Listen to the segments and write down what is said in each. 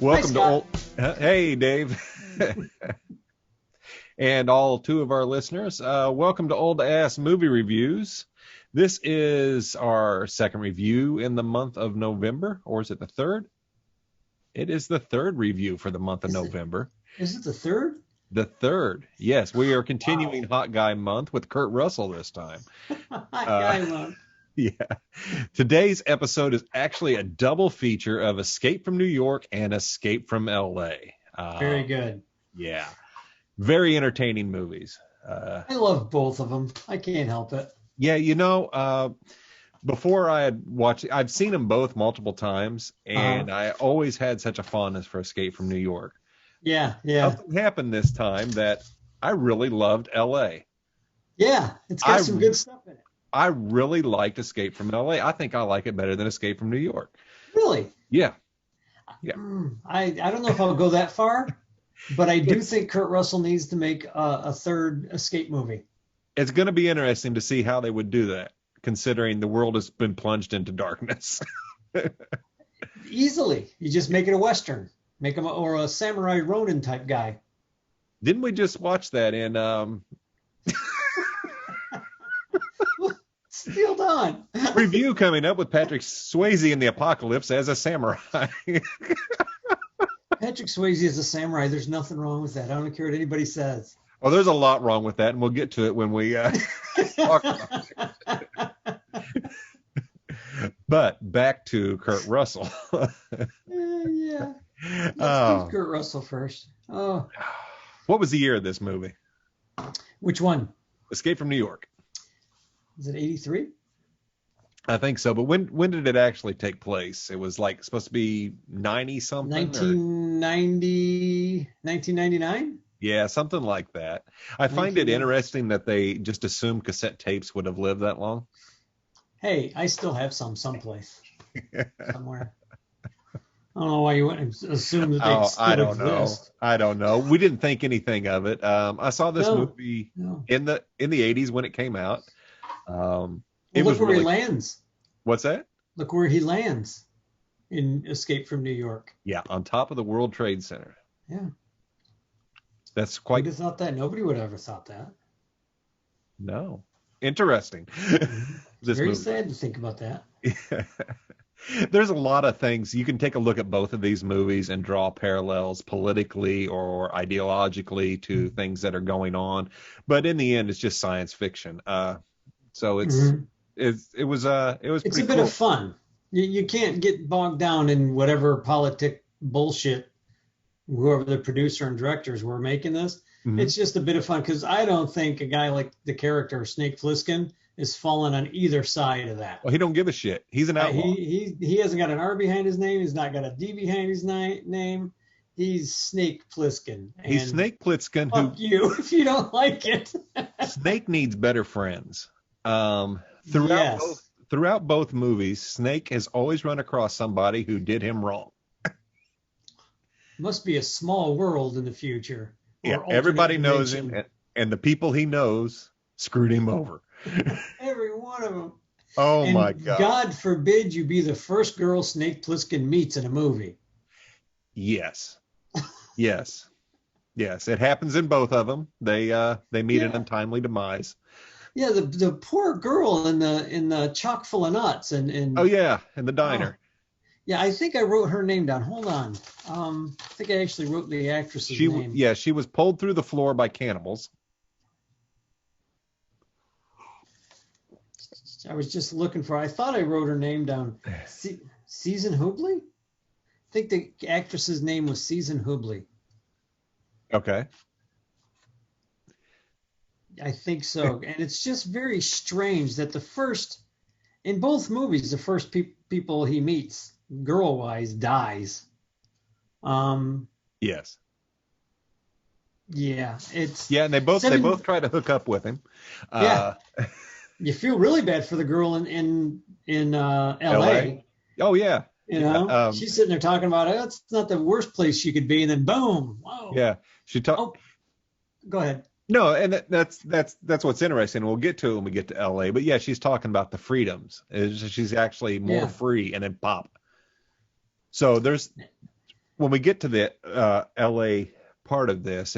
Welcome to old. Hey, Dave, and all two of our listeners. Welcome to Old Ass Movie Reviews. This is our second review in the month of November, or is it the third? It is the third review for the month of November. Is it the third? The third. Yes, we are continuing Hot Guy Month with Kurt Russell this time. Hot Guy Month. Yeah. Today's episode is actually a double feature of Escape from New York and Escape from LA. Very good. Yeah. Very entertaining movies. I love both of them. I can't help it. Yeah, before I had watched, I've seen them both multiple times, and I always had such a fondness for Escape from New York. Yeah. Something happened this time that I really loved LA. Yeah, it's got some good stuff in it. I really liked Escape from LA. I think I like it better than Escape from New York. Really? Yeah. I don't know if I'll go that far, but I do think Kurt Russell needs to make a third Escape movie. It's going to be interesting to see how they would do that, considering the world has been plunged into darkness. Easily. You just make it a Western. Make him or a Samurai Ronin type guy. Didn't we just watch that in... Still on. Review coming up with Patrick Swayze in the apocalypse as a samurai. Patrick Swayze is a samurai. There's nothing wrong with that. I don't care what anybody says. Well, there's a lot wrong with that, and we'll get to it when we talk about it. But back to Kurt Russell. Yeah. Let's do Kurt Russell first. Oh. What was the year of this movie? Which one? Escape from New York. Is it 83? I think so, but when did it actually take place? It was like supposed to be 90-something? 1999? Yeah, something like that. I find it interesting that they just assumed cassette tapes would have lived that long. Hey, I still have some someplace. Somewhere. I don't know why you wouldn't assume that they still exist. I don't know. We didn't think anything of it. I saw this movie in the 80s when it came out. Look where he lands. What's that? Look where he lands in Escape from New York. Yeah, on top of the World Trade Center. Yeah. That's quite... Who'd have thought that? Nobody would have ever thought that. No. Interesting. Very sad to think about that. There's a lot of things. You can take a look at both of these movies and draw parallels politically or ideologically to things that are going on. But in the end, it's just science fiction. So it was It's a bit of fun. You can't get bogged down in whatever politic bullshit whoever the producer and directors were making this. Mm-hmm. It's just a bit of fun because I don't think a guy like the character Snake Plissken is falling on either side of that. Well, he don't give a shit. He's an outlaw. He hasn't got an R behind his name. He's not got a D behind his name. He's Snake Plissken. He's Snake Plissken. Fuck you if you don't like it. Snake needs better friends. Throughout both movies, Snake has always run across somebody who did him wrong. Must be a small world in the future. Yeah, everybody knows him, and the people he knows screwed him over. Every one of them. Oh, my God. God forbid you be the first girl Snake Plissken meets in a movie. Yes. Yes. Yes, it happens in both of them. They meet an untimely demise. Yeah, the poor girl in the chock full of nuts and in the diner. Yeah, I think I wrote her name down. Hold on. I think I actually wrote the actress's name. Yeah, she was pulled through the floor by cannibals. I was just looking for. I thought I wrote her name down. Susan Hubley? I think the actress's name was Susan Hubley. Okay. I think so. And it's just very strange that in both movies, the first people he meets, girl-wise, dies. Yes. Yeah, and they both try to hook up with him. Yeah. You feel really bad for the girl in LA. Oh yeah. She's sitting there talking about it's not the worst place she could be, and then boom. Whoa. Yeah. Go ahead. No, and that's what's interesting. We'll get to it when we get to LA. But yeah, she's talking about the freedoms. She's actually more free, and then pop. So there's when we get to the LA part of this,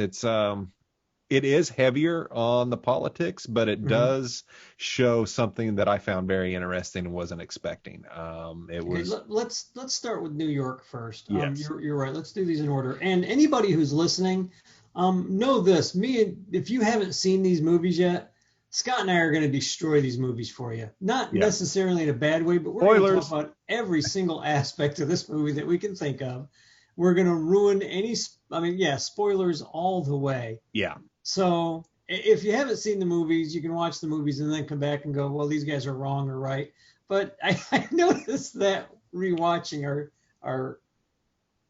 it is heavier on the politics, but it does show something that I found very interesting and wasn't expecting. It Okay, was let's start with New York first. yes, You're right. Let's do these in order. And anybody who's listening, know this. If you haven't seen these movies yet, Scott and I are going to destroy these movies for you. Not yeah. necessarily in a bad way, but we're going to Spoilers. talk about every single aspect of this movie that we can think of. We're going to ruin any. I mean, yeah, spoilers all the way. Yeah. So if you haven't seen the movies, you can watch the movies and then come back and go, well, these guys are wrong or right. But I noticed that rewatching our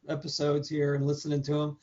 episodes here and listening to them,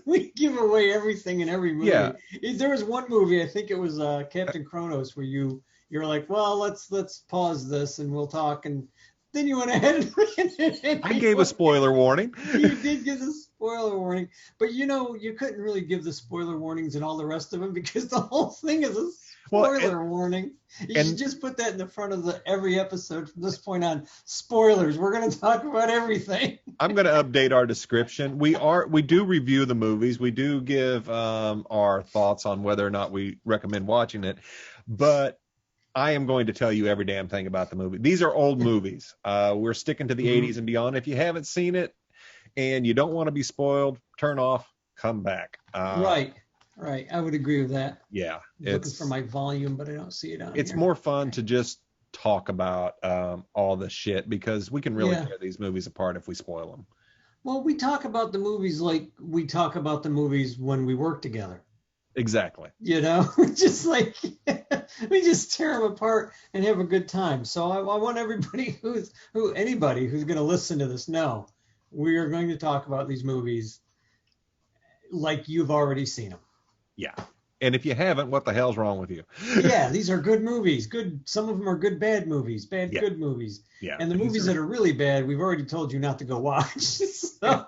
we give away everything in every movie. Yeah. There was one movie, I think it was Captain Kronos, where you're like, well, let's pause this and we'll talk, and then you went ahead and ran it. I gave a spoiler warning. You did give the spoiler warning, but you couldn't really give the spoiler warnings in all the rest of them because the whole thing is a spoiler warning. You should just put that in the front of every episode from this point on. Spoilers. We're going to talk about everything. I'm going to update our description. We do review the movies. We do give our thoughts on whether or not we recommend watching it, but I am going to tell you every damn thing about the movie. These are old movies. We're sticking to the 80s and beyond. If you haven't seen it and you don't want to be spoiled, turn off, come back. Right. I would agree with that. Yeah. I'm looking for my volume, but I don't see it on It's here. more fun to just talk about all the shit because we can really tear these movies apart if we spoil them. Well, we talk about the movies like we talk about the movies when we work together. Exactly. Just like we just tear them apart and have a good time. So I want everybody anybody who's going to listen to this know we are going to talk about these movies like you've already seen them. Yeah. And if you haven't, what the hell's wrong with you? Yeah, these are good movies. Good. Some of them are bad movies, good movies. Yeah. And the movies that are really bad, we've already told you not to go watch. So.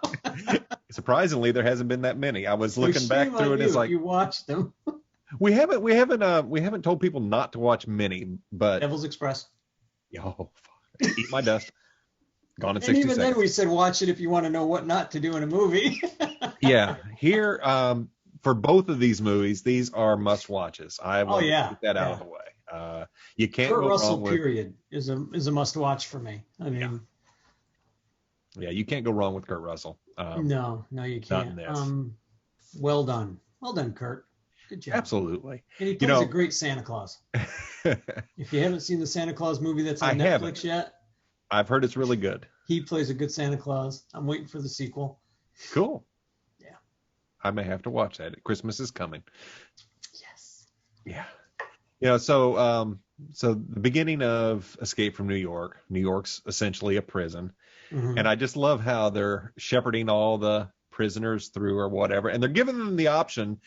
Surprisingly, there hasn't been that many. I was looking back through it. It's like you watched them. we haven't told people not to watch many, but Devil's Express. Oh, fuck. Eat my dust. Gone in 60 and even seconds. then, we said watch it if you want to know what not to do in a movie. Yeah, here for both of these movies, these are must watches. I want to get that out of the way. You can't Kurt go Russell wrong with. Period is a must watch for me. I mean. Yeah, you can't go wrong with Kurt Russell. No, you can't. Not in this. Well done, Kurt. Good job. Absolutely. And he plays a great Santa Claus. If you haven't seen the Santa Claus movie that's on Netflix yet, I've heard it's really good. He plays a good Santa Claus. I'm waiting for the sequel. Cool. Yeah. I may have to watch that. Christmas is coming. Yes. Yeah. So the beginning of Escape from New York. New York's essentially a prison. Mm-hmm. And I just love how they're shepherding all the prisoners through or whatever. And they're giving them the option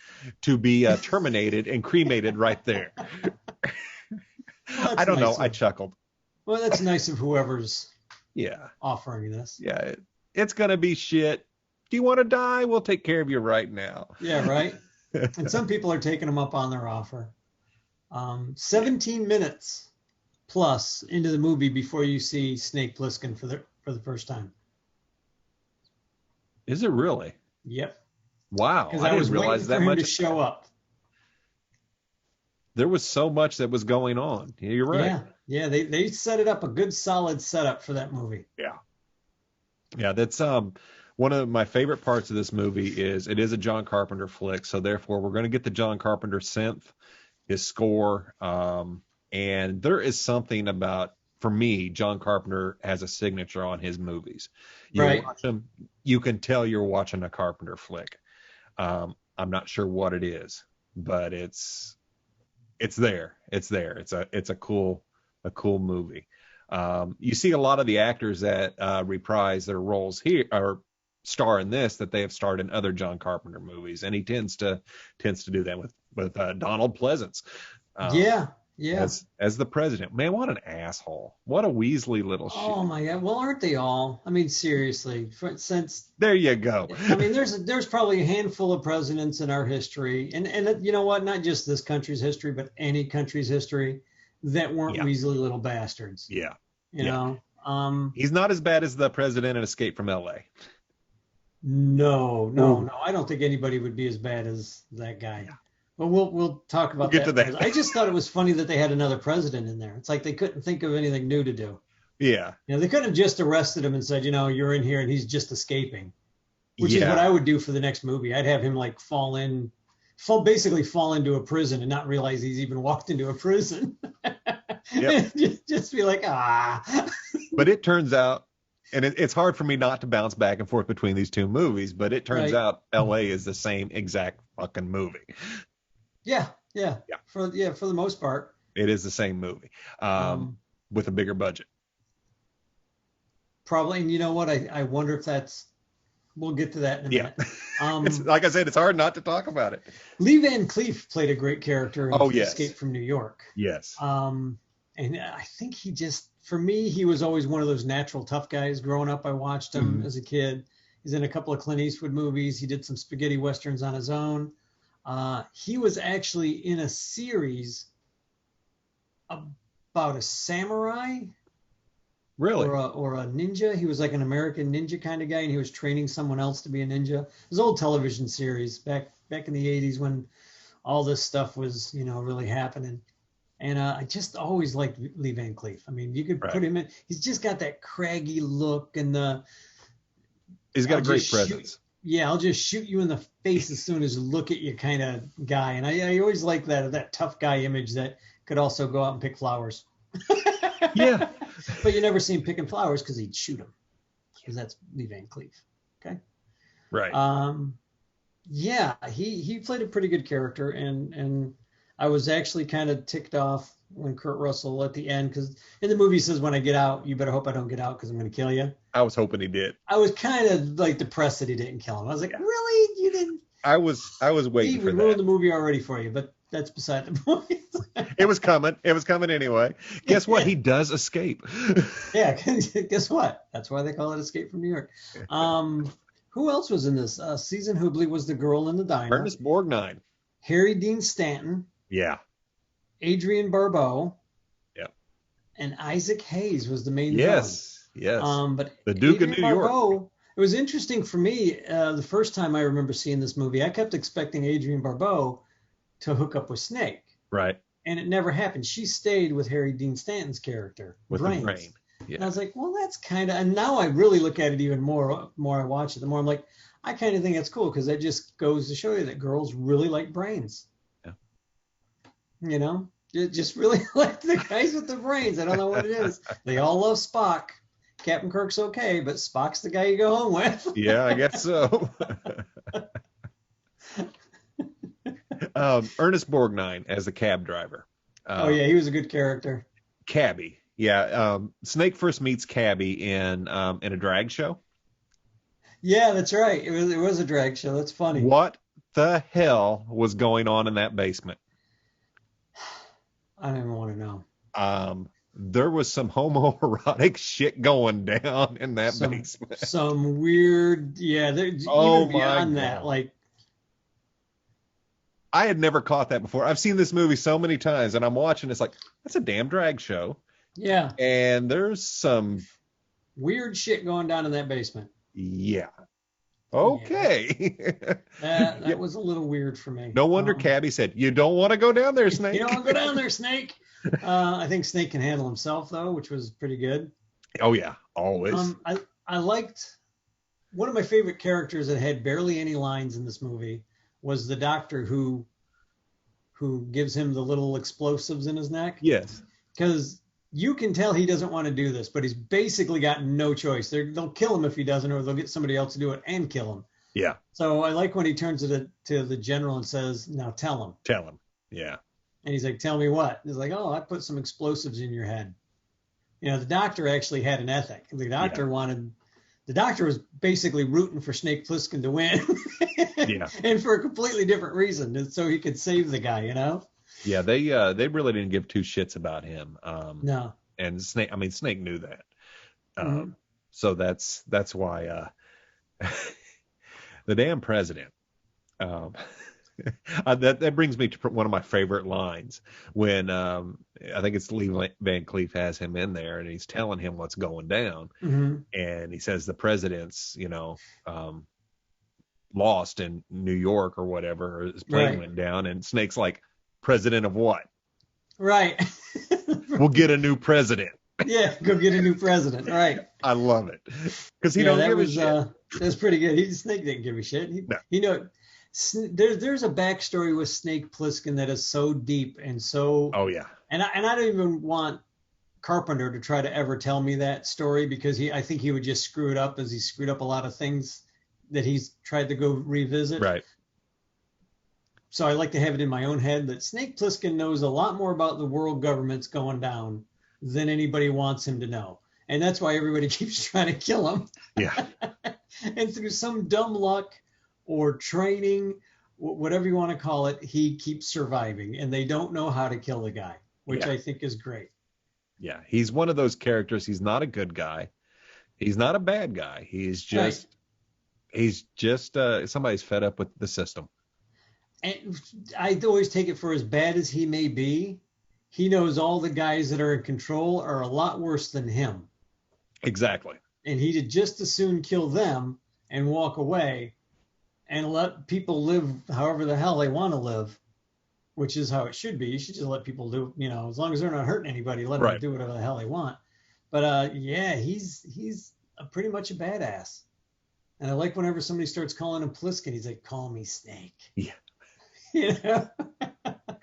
to be terminated and cremated right there. Well, I don't know. I chuckled. Well, that's nice of whoever's Yeah. offering this. Yeah. It's going to be shit. Do you want to die? We'll take care of you right now. Yeah, right. And some people are taking them up on their offer. 17 minutes plus into the movie before you see Snake Plissken for the first time. Is it really? Yep. Wow. Because I was realize waiting that for him much to show up. There was so much that was going on. Yeah, you're right. Yeah. They set it up, a good solid setup for that movie. Yeah. That's one of my favorite parts of this movie is it is a John Carpenter flick, so therefore we're going to get the John Carpenter synth, his score, and there is something about, for me, John Carpenter has a signature on his movies. You watch them, you can tell you're watching a Carpenter flick. I'm not sure what it is, but it's there. It's there. It's a cool movie. You see a lot of the actors that reprise their roles here or star in this that they have starred in other John Carpenter movies, and he tends to do that with Donald Pleasance. As the president. Man, what an asshole. What a Weasley little shit. Oh my God. Well, aren't they all? I mean, seriously, since there you go. I mean, there's probably a handful of presidents in our history, and you know what? Not just this country's history, but any country's history that weren't Weasley little bastards. Yeah. You know. He's not as bad as the president in Escape from LA. No. I don't think anybody would be as bad as that guy. Yeah. But we'll talk We'll about get to that. that. I just thought it was funny that they had another president in there. It's like they couldn't think of anything new to do. Yeah. They couldn't have just arrested him and said, you're in here and he's just escaping, which is what I Yeah. would do for the next movie. I'd have him like basically fall into a prison and not realize he's even walked into a prison. Yep. just be like, ah. But it turns out, and it's hard for me not to bounce back and forth between these two movies, but it turns Right. out LA is the same exact fucking movie. Yeah. Yeah. For the most part. It is the same movie, with a bigger budget. Probably, and you know what? I wonder if we'll get to that in a Yeah. minute. It's, like I said, it's hard not to talk about it. Lee Van Cleef played a great character in Oh, yes. Escape from New York. Yes. And I think for me, he was always one of those natural tough guys. Growing up, I watched him as a kid. He's in a couple of Clint Eastwood movies. He did some spaghetti westerns on his own. He was actually in a series about a samurai. Really? Or a ninja. He was like an American ninja kind of guy, and he was training someone else to be a ninja. It was an old television series back in the 80s when all this stuff was, really happening. And I just always liked Lee Van Cleef. I mean, you could put him in. He's just got that craggy look and he's got a great presence. I'll just shoot you in the face as soon as you look at you kind of guy. And I always like that tough guy image that could also go out and pick flowers. Yeah. But you never see him picking flowers because he'd shoot them. Because that's Lee Van Cleef. Okay. Right. Yeah, he played a pretty good character, and I was actually kind of ticked off when Kurt Russell at the end, because in the movie he says, when I get out, you better hope I don't get out because I'm going to kill you. I was hoping he did. I was kind of like depressed that he didn't kill him. I was like, really? You didn't? I was waiting for We that. ruined the movie already for you, but that's beside the point. It was coming. It was coming anyway. Guess what? He does escape. Yeah, guess what? That's why they call it Escape from New York. Who else was in this? Susan Hubley was the girl in the diner. Ernest Borgnine. Harry Dean Stanton. Yeah. Adrienne Barbeau. Yeah. And Isaac Hayes was the main villain. Yes. But the Duke Adrienne of New Barbeau, York. It was interesting for me. The first time I remember seeing this movie, I kept expecting Adrienne Barbeau to hook up with Snake. Right. And it never happened. She stayed with Harry Dean Stanton's character, With Brains. the brain. Yeah. And I was like, well, that's kind of, and now I really look at it even more I watch it, the more I'm like, I kind of think that's cool because that just goes to show you that girls really like brains. Yeah. Just really like the guys with the brains. I don't know what it is. They all love Spock. Captain Kirk's okay, but Spock's the guy you go home with. Yeah, I guess so. Ernest Borgnine as the cab driver. Oh yeah, he was a good character. Cabby. Yeah. Snake first meets Cabby in a drag show. Yeah, that's right. It was a drag show. That's funny. What the hell was going on in that basement? I don't even want to know. There was some homoerotic shit going down in that basement. Some weird, even beyond that, like. I had never caught that before. I've seen this movie so many times, and I'm watching. It's like, that's a damn drag show. Yeah. And there's some weird shit going down in that basement. Yeah. Okay. Yeah. That was a little weird for me. No wonder Cabby said, "You don't want to go down there, Snake." You don't want to go down there, Snake. I think Snake can handle himself though, which was pretty good. Oh yeah, always. I liked one of my favorite characters that had barely any lines in this movie was the doctor who gives him the little explosives in his neck. Yes. Because you can tell he doesn't want to do this, but he's basically got no choice. They'll kill him if he doesn't, or they'll get somebody else to do it and kill him. Yeah. So I like when he turns to the general and says, "Now tell him." Tell him. Yeah. And he's like, "Tell me what?" He's like, "Oh, I put some explosives in your head." The doctor actually had an ethic. The doctor was basically rooting for Snake Plissken to win. Yeah. And for a completely different reason, and so he could save the guy, Yeah, they really didn't give two shits about him. No. And Snake knew that. Mm-hmm. So that's why the damn president. That brings me to one of my favorite lines when I think it's Lee Van Cleef has him in there and he's telling him what's going down. Mm-hmm. And he says the president's, lost in New York or whatever, or his plane Right. went down, and Snake's like, president of what? Right. We'll get a new president. Yeah, go get a new president. Right. I love it because he Yeah, don't give a shit. that's pretty good. Snake didn't give a shit. No. There's a backstory with Snake Plissken that is so deep and so. Oh yeah. And I don't even want Carpenter to try to ever tell me that story, because I think he would just screw it up, as he screwed up a lot of things that he's tried to go revisit. Right. So I like to have it in my own head that Snake Plissken knows a lot more about the world government's going down than anybody wants him to know. And that's why everybody keeps trying to kill him. Yeah. And through some dumb luck or training, whatever you want to call it, he keeps surviving, and they don't know how to kill the guy, which I think is great. Yeah. He's one of those characters. He's not a good guy. He's not a bad guy. He's just somebody's fed up with the system. And I always take it for as bad as he may be, he knows all the guys that are in control are a lot worse than him. Exactly. And he'd just as soon kill them and walk away and let people live however the hell they want to live, which is how it should be. You should just let people do, as long as they're not hurting anybody, let them do whatever the hell they want. But he's pretty much a badass. And I like whenever somebody starts calling him Pliskin, he's like, call me Snake. Yeah. You know?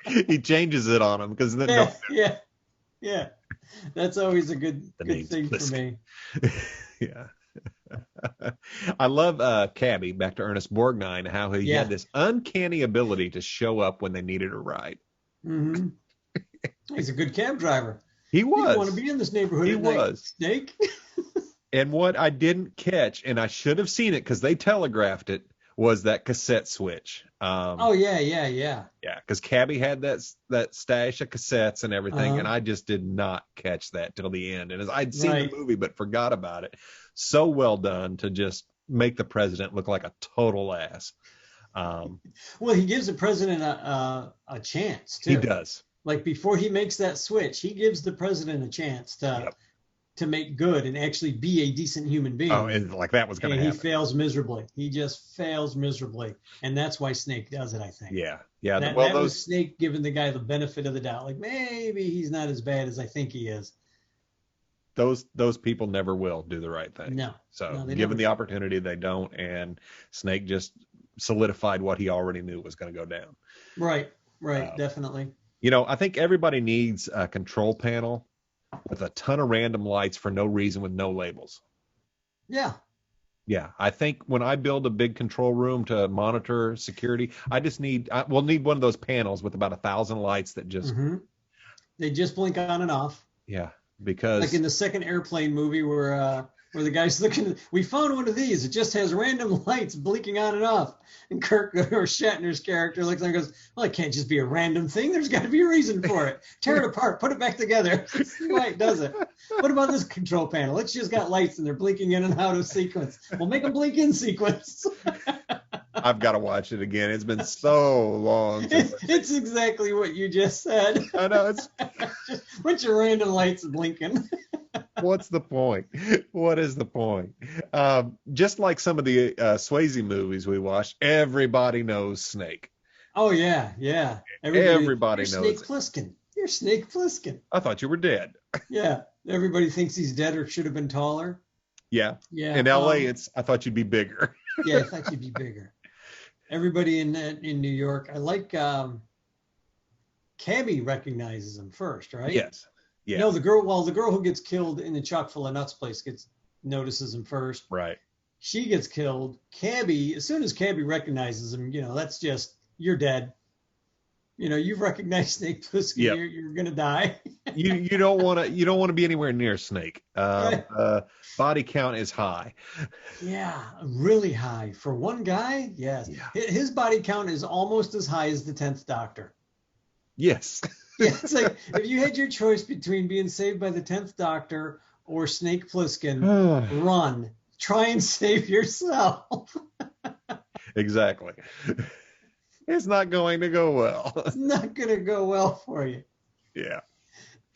He changes it on him because then yeah. That's always a good thing Pliskin. for me. Yeah. I love Cabby, back to Ernest Borgnine, how he had this uncanny ability to show up when they needed a ride. Mm-hmm. He's a good cab driver. He was. He didn't want to be in this neighborhood. He was. Snake. And what I didn't catch, and I should have seen it because they telegraphed it, was that cassette switch. Yeah. Yeah, because Cabby had that stash of cassettes and everything, and I just did not catch that till the end. And as I'd seen the movie but forgot about it. So well done to just make the president look like a total ass. Well, he gives the president a chance too. He does. Like before he makes that switch, he gives the president a chance to make good and actually be a decent human being. Oh, and like that was going to happen. He fails miserably. He just fails miserably. And that's why Snake does it, I think. Yeah. That was Snake giving the guy the benefit of the doubt. Like, maybe he's not as bad as I think he is. Those people never will do the right thing. No. So given the opportunity, they don't. And Snake just solidified what he already knew was going to go down. Right. Definitely. I think everybody needs a control panel with a ton of random lights for no reason with no labels. Yeah. Yeah. I think when I build a big control room to monitor security, we'll need one of those panels with about 1,000 lights that just. Mm-hmm. They just blink on and off. Yeah. Because. Like in the second Airplane movie where the guy's looking, we found one of these. It just has random lights blinking on and off. And Kirk or Shatner's character looks and goes, well, it can't just be a random thing. There's got to be a reason for it. Tear it apart. Put it back together. See why it does it. What about this control panel? It's just got lights and they're blinking in and out of sequence. We'll make them blink in sequence. I've got to watch it again. It's been so long. It's exactly what you just said. I know. It's just a bunch of random lights blinking. What's the point? What is the point? Just like some of the Swayze movies we watched, everybody knows Snake. Oh, yeah. Everybody knows Snake Plissken. You're Snake Plissken. I thought you were dead. Yeah. Everybody thinks he's dead or should have been taller. Yeah. In LA, I thought you'd be bigger. Yeah, I thought you'd be bigger. Everybody in New York, I like Cabby recognizes him first, right? Yes. Yeah. No, the girl who gets killed in the chock full of nuts place notices him first. Right. She gets killed. Cabby, as soon as Cabby recognizes him, that's just, you're dead. You've recognized Snake Plissken. Yep. You're gonna die. you don't want to be anywhere near Snake. Right. Body count is high. Yeah, really high for one guy. Yes, yeah. His body count is almost as high as the 10th Doctor. Yes. Yeah, it's like if you had your choice between being saved by the 10th Doctor or Snake Plissken, run. Try and save yourself. Exactly. It's not going to go well. It's not going to go well for you. Yeah.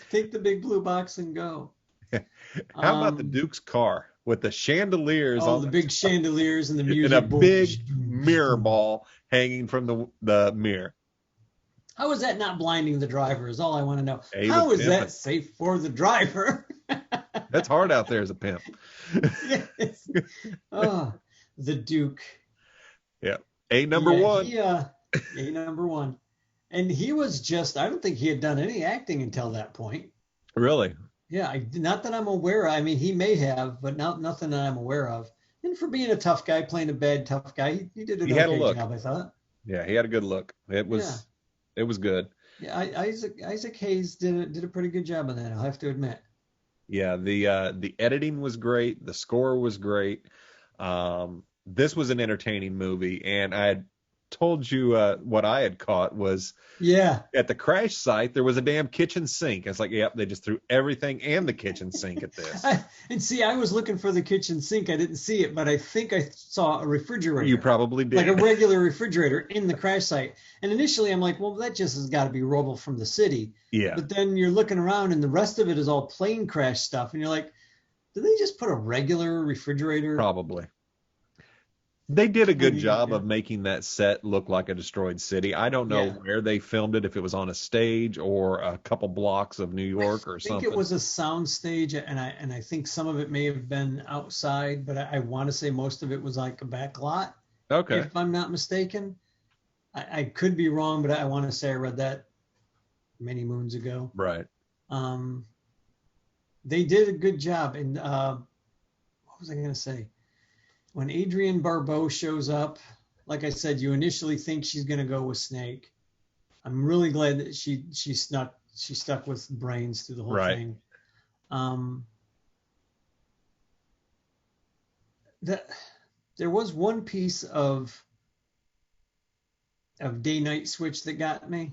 Take the big blue box and go. How about the Duke's car? with the chandeliers Oh, on the big chandeliers and the and a music. big mirror ball hanging from the mirror. How is that not blinding the driver is all I want to know. He was How is pimping. that safe for the driver? That's hard out there as a pimp. Yes. Oh, the Duke. Yeah. A number one. A number one. And he was just, I don't think he had done any acting until that point. Really? Yeah, not that I'm aware of. I mean, he may have, but nothing that I'm aware of. And for being a tough guy, playing a bad tough guy, he did an okay job, I thought. Yeah, he had a good look. It was good. Yeah, Isaac Hayes did a pretty good job on that, I'll have to admit. Yeah, the editing was great. The score was great. This was an entertaining movie, and I had told you what I had caught was at the crash site there was a damn kitchen sink. It's like, yep, they just threw everything and the kitchen sink at this. And see, I was looking for the kitchen sink. I didn't see it, but I think I saw a refrigerator. You probably did. Like a regular refrigerator in the crash site. And initially I'm like, well, that just has got to be rubble from the city. Yeah. But then you're looking around and the rest of it is all plane crash stuff. And you're like, did they just put a regular refrigerator? Probably. They did a good job of making that set look like a destroyed city. I don't know where they filmed it, if it was on a stage or a couple blocks of New York or something. I think it was a sound stage, and I think some of it may have been outside, but I want to say most of it was like a back lot. Okay. If I'm not mistaken. I could be wrong, but I want to say I read that many moons ago. Right. They did a good job. And what was I going to say? When Adrienne Barbeau shows up, like I said, you initially think she's going to go with Snake. I'm really glad that she stuck with Brains through the whole thing. There was one piece of day-night switch that got me,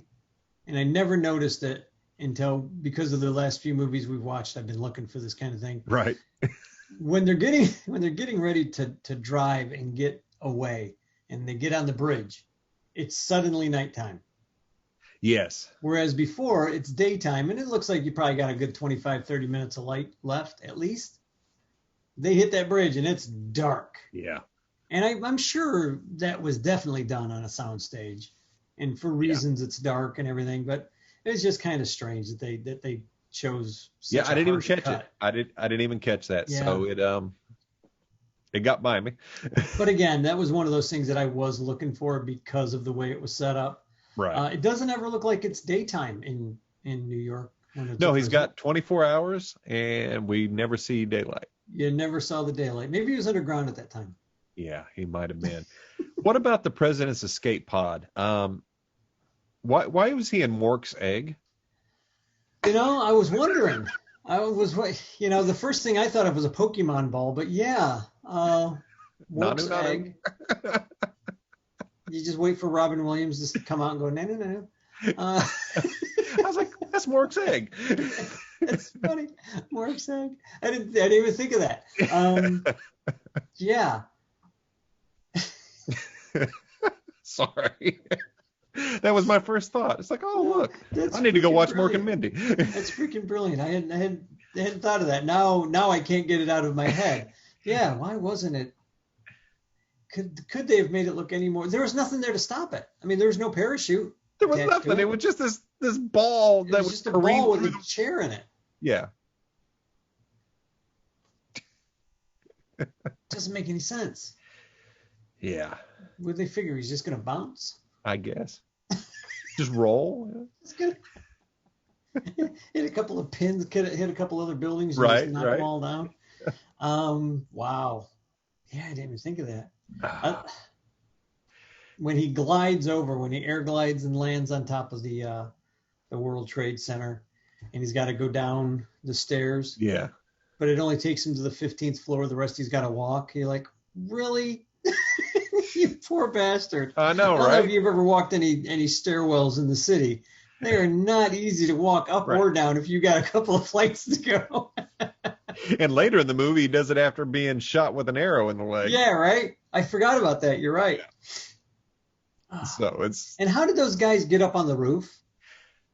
and I never noticed it because of the last few movies we've watched. I've been looking for this kind of thing. Right. When they're getting ready to drive and get away and they get on the bridge, it's suddenly nighttime. Yes. Whereas before it's daytime and it looks like you probably got a good 25, 30 minutes of light left at least. They hit that bridge and it's dark. Yeah. And I'm sure that was definitely done on a sound stage and for reasons it's dark and everything, but it's just kind of strange that they chose such I didn't even catch cut. it. I didn't even catch that. Yeah. So it got by me. But again, that was one of those things that I was looking for because of the way it was set up. Right. It doesn't ever look like it's daytime in New York. No, he's got 24 hours and we never see daylight. You never saw the daylight. Maybe he was underground at that time. Yeah, he might have been. What about the president's escape pod? Why was he in Mork's egg? I was wondering. The first thing I thought of was a Pokemon ball, but Mork's egg. You just wait for Robin Williams to come out and go, no. I was like, that's Mork's egg. That's funny. Mork's egg. I didn't even think of that. Yeah. Sorry. That was my first thought. It's like, oh, look, I need to go watch Mork and Mindy. That's freaking brilliant. I hadn't thought of that. Now I can't get it out of my head. Yeah, why wasn't it? Could they have made it look any more? There was nothing there to stop it. I mean, there was no parachute. There was nothing. It was just this ball that was just a ball with a chair in it. Yeah. Doesn't make any sense. Yeah. Would they figure he's just going to bounce? I guess. Just roll. It's good. Hit a couple of pins, hit a couple other buildings, and right, just knock them all down. Wow. Yeah, I didn't even think of that. When he air glides and lands on top of the World Trade Center, and he's got to go down the stairs. Yeah. But it only takes him to the 15th floor. The rest he's got to walk. You're like, really? You poor bastard. I know, right? I don't know if you've ever walked any stairwells in the city. They are not easy to walk up or down if you got a couple of flights to go. And later in the movie, he does it after being shot with an arrow in the leg. Yeah, right? I forgot about that. You're right. Yeah. So it's... And how did those guys get up on the roof?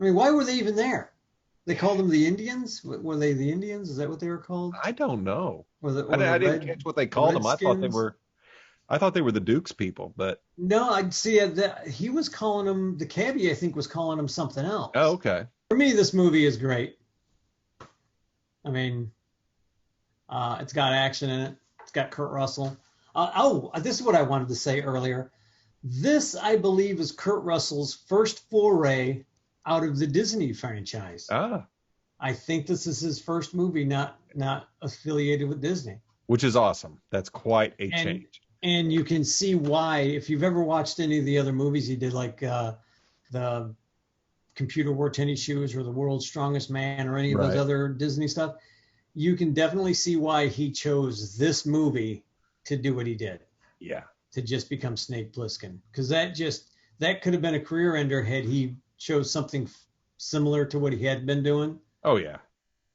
I mean, why were they even there? They called them the Indians. Were they the Indians? Is that what they were called? I don't know. Or the I didn't red catch what they the called them. Redskins? I thought they were the Dukes people, but No, I'd see that he was calling them the cabbie. I think was calling them something oh, else. okay. For me, this movie is great. I mean, it's got action in it. It's got Kurt Russell. This is what I wanted to say earlier. This, I believe, is Kurt Russell's first foray out of the Disney franchise. Ah, I think this is his first movie not affiliated with Disney. which is awesome. That's quite a And change. and you can see why if you've ever watched any of the other movies he did, like the Computer Wore Tennis Shoes or The World's Strongest Man or any of those Right. other Disney stuff, you can definitely see why he chose this movie to do what he did, Yeah. to just become Snake Plissken, because that could have been a career ender had he chose something similar to what he had been doing. Oh yeah.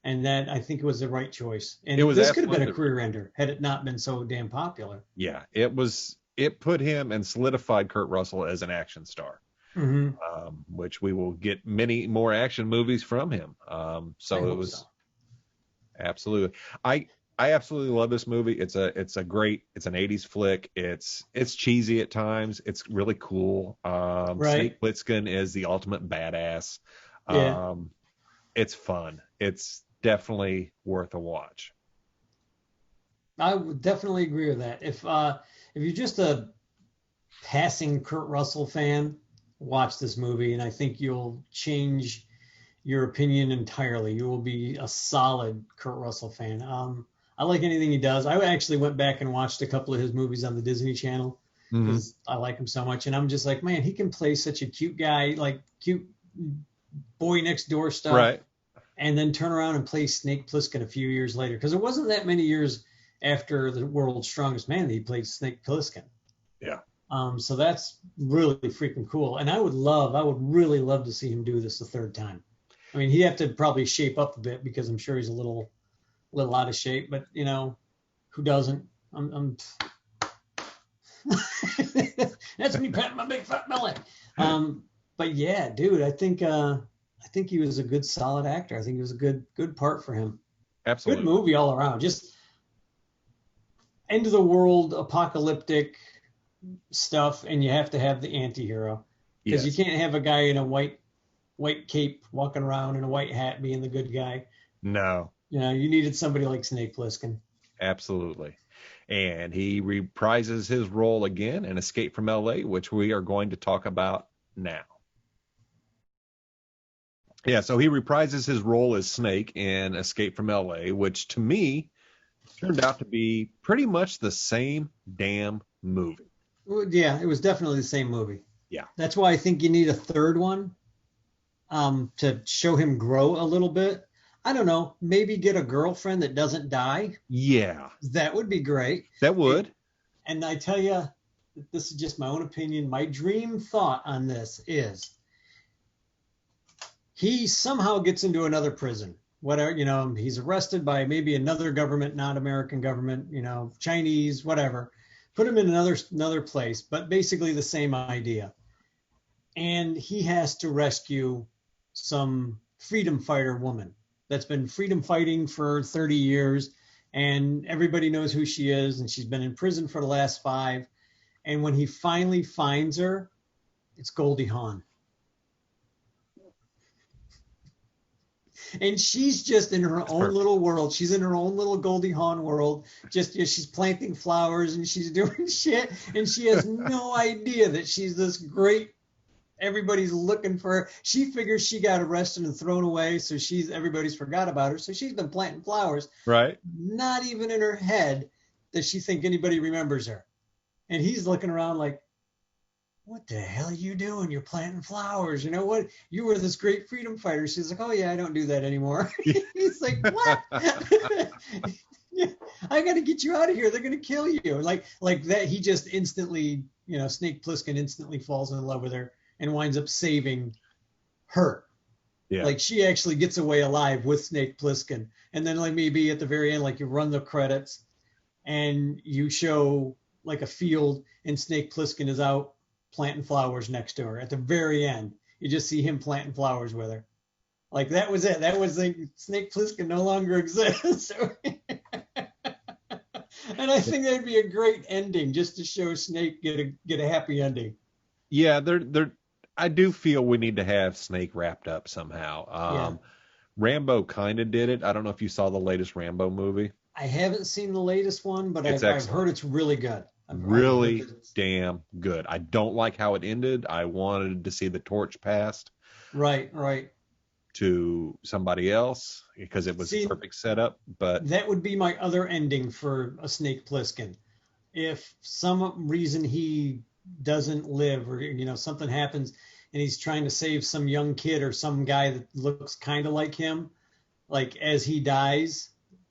And that, I think, it was the right choice. And It was this could have been a absolutely career ender had it not been so damn popular. Yeah. It put him and solidified Kurt Russell as an action star. Mm-hmm. Which we will get many more action movies from him. So it was absolutely. I absolutely love this movie. It's an 80s flick. It's cheesy at times. It's really cool. Right. Snake Plissken is the ultimate badass. Yeah. It's fun. It's definitely worth a watch. I would definitely agree with that. If you're just a passing Kurt Russell fan, watch this movie, and I think you'll change your opinion entirely. You will be a solid Kurt Russell fan. I like anything he does. I actually went back and watched a couple of his movies on the Disney Channel because I like him so much, and I'm just like, man, he can play such a cute guy, like cute boy next door stuff, Right. and then turn around and play Snake Plissken a few years later, because it wasn't that many years after The World's Strongest Man that he played Snake Plissken. Yeah. So that's really freaking cool, and I would really love to see him do this a third time. I mean, he'd have to probably shape up a bit because I'm sure he's a little out of shape, but you know, who doesn't? I'm That's me patting my big fat belly. But yeah, dude, I think he was a good, solid actor. I think it was a good part for him. Absolutely. Good movie all around. Just end of the world, apocalyptic stuff, and you have to have the anti-hero because Yes. you can't have a guy in a white cape walking around in a white hat being the good guy. No. You know, you needed somebody like Snake Plissken. Absolutely. And he reprises his role again in Escape from LA, which we are going to talk about now. Yeah, so he reprises his role as Snake in Escape from LA, which to me turned out to be pretty much the same damn movie. Well, yeah, it was definitely the same movie. Yeah. That's why I think you need a third one to show him grow a little bit. I don't know, maybe get a girlfriend that doesn't die. Yeah. That would be great. That would. And I tell you, this is just my own opinion. My dream thought on this is he somehow gets into another prison. Whatever, you know, he's arrested by maybe another government, not American government, you know, Chinese, whatever. Put him in another place, but basically the same idea. And he has to rescue some freedom fighter woman that's been freedom fighting for 30 years, and everybody knows who she is, and she's been in prison for the last 5. And when he finally finds her, it's Goldie Hawn. And she's just in her own little world. She's in her own little Goldie Hawn world. Just, you know, she's planting flowers and she's doing shit, and she has no idea that she's this great. Everybody's looking for her. She figures she got arrested and thrown away, so everybody's forgot about her. So she's been planting flowers. Right. Not even in her head does she think anybody remembers her. And he's looking around like, what the hell are you doing? You're planting flowers. You know what? You were this great freedom fighter. She's like, oh, yeah, I don't do that anymore. He's like, what? I got to get you out of here. They're going to kill you. Like that, he just instantly, you know, Snake Plissken instantly falls in love with her and winds up saving her. Yeah. Like she actually gets away alive with Snake Plissken. And then like maybe at the very end, like you run the credits and you show like a field and Snake Plissken is out planting flowers next to her. At the very end, you just see him planting flowers with her. Like that was it. That was like Snake Plissken no longer exists. And I think that'd be a great ending, just to show Snake get a happy ending. Yeah, they're. I do feel we need to have Snake wrapped up somehow. Yeah. Rambo kind of did it. I don't know if you saw the latest Rambo movie. I haven't seen the latest one, but It's I've excellent. heard it's really good. Really damn good. I don't like how it ended. I wanted to see the torch passed Right. to somebody else because it was a perfect setup. But that would be my other ending for a Snake Plissken. If some reason he doesn't live, or something happens and he's trying to save some young kid or some guy that looks kind of like him, like as he dies,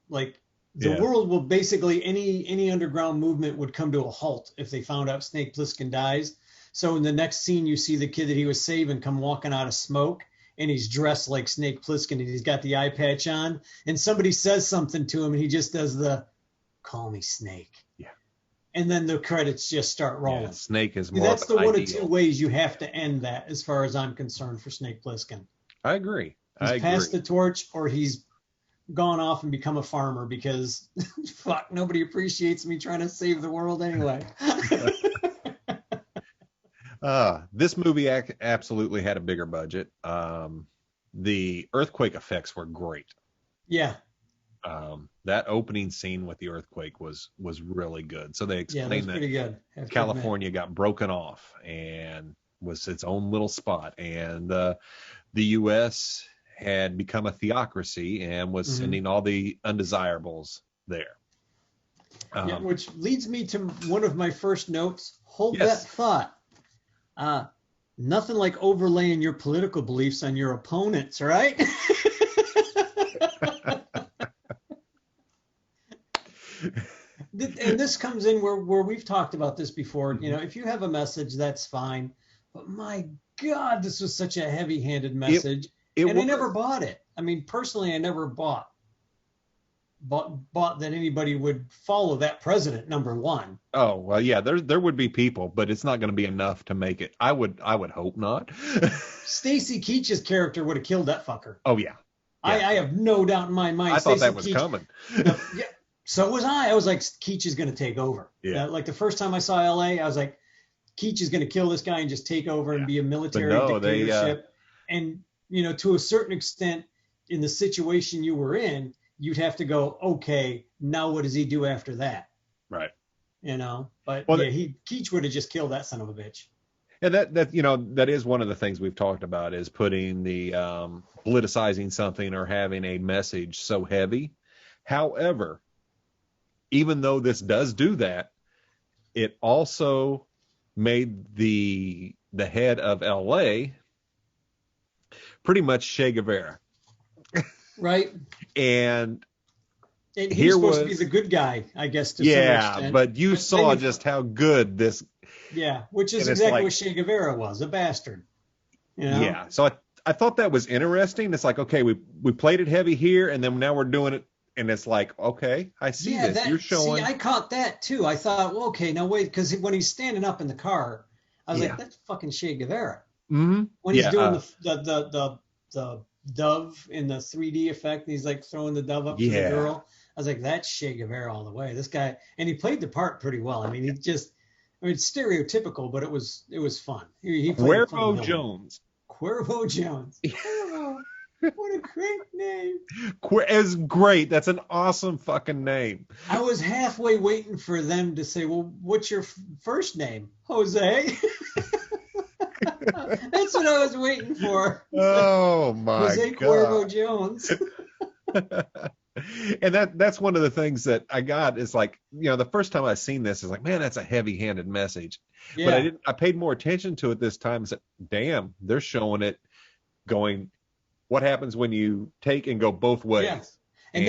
like the world will basically, any underground movement would come to a halt if they found out Snake Plissken dies. So in the next scene, you see the kid that he was saving come walking out of smoke, and he's dressed like Snake Plissken, and he's got the eye patch on, and somebody says something to him, and he just does the "Call me Snake." Yeah. And then the credits just start rolling. Yeah, Snake is more. That's the one of two ways you have to end that, as far as I'm concerned, for Snake Plissken. I agree. He's passed the torch, or he's gone off and become a farmer because fuck, nobody appreciates me trying to save the world anyway. This movie absolutely had a bigger budget. The earthquake effects were great. Yeah. That opening scene with the earthquake was really good. So they explained that pretty good. California got broken off and was its own little spot, and the U.S. had become a theocracy and was sending all the undesirables there. Which leads me to one of my first notes. Hold that thought. Nothing like overlaying your political beliefs on your opponents, right? And this comes in where we've talked about this before. If you have a message, that's fine. But my God, this was such a heavy-handed message. I never bought it. I mean, personally, I never bought that anybody would follow that president, number one. Oh, well, yeah, there would be people, but it's not going to be enough to make it. I would hope not. Stacy Keach's character would have killed that fucker. Oh, yeah. I have no doubt in my mind. I thought that was coming. So was I. I was like, Keach is going to take over. Yeah. Like the first time I saw LA, I was like, Keach is going to kill this guy and just take over and be a military dictatorship. And, to a certain extent, in the situation you were in, you'd have to go, okay, now what does he do after that? Right. But Keach would have just killed that son of a bitch. And that is one of the things we've talked about, is putting the politicizing something or having a message so heavy. However, even though this does do that, it also made the head of LA pretty much Che Guevara. Right. And he's supposed to be the good guy, I guess, to some extent. But you saw just how good this... Yeah, which is exactly what Che Guevara was, a bastard. Yeah, so I thought that was interesting. It's like, okay, we played it heavy here, and then now we're doing it, and it's like, okay, I see this. You're showing... See, I caught that, too. I thought, well, okay, now wait, because when he's standing up in the car, I was like, that's fucking Che Guevara. Mm-hmm. When he's doing the dove in the 3D effect, and he's like throwing the dove up to the girl. I was like, that's Che Guevara all the way. This guy, and he played the part pretty well. I mean, it's stereotypical, but it was fun. He played Cuervo Jones. Cuervo Jones. Cuervo. What a great name. It's great. That's an awesome fucking name. I was halfway waiting for them to say, well, what's your first name? Jose. That's what I was waiting for. Oh, my Jose God. Cuervo Jones. And that's one of the things that I got is like, the first time I seen this is like, man, that's a heavy-handed message. Yeah. But I paid more attention to it this time and said, damn, they're showing it going, what happens when you take and go both ways. Yeah. And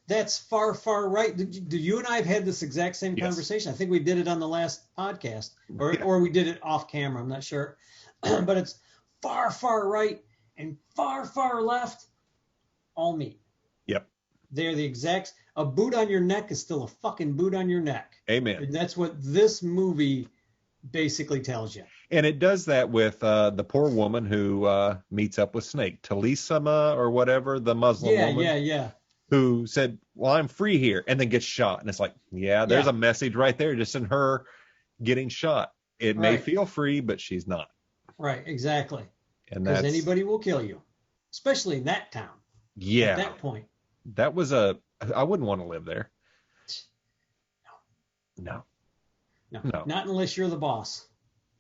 that's far, far right. You and I have had this exact same conversation. I think we did it on the last podcast, or we did it off camera. I'm not sure. But it's far, far right and far, far left, all meat. Yep. They're the exact. A boot on your neck is still a fucking boot on your neck. Amen. And that's what this movie basically tells you. And it does that with the poor woman who meets up with Snake, Talisama or whatever, the Muslim Yeah, woman, yeah. who said, "Well, I'm free here," and then gets shot. And it's like, yeah, there's Yeah, a message right there, just in her getting shot. It may right. feel free, but she's not. Right, exactly. And Because that's, anybody will kill you, especially in that town at yeah, that point. that was I wouldn't want to live there. No, No, no, not unless you're the boss.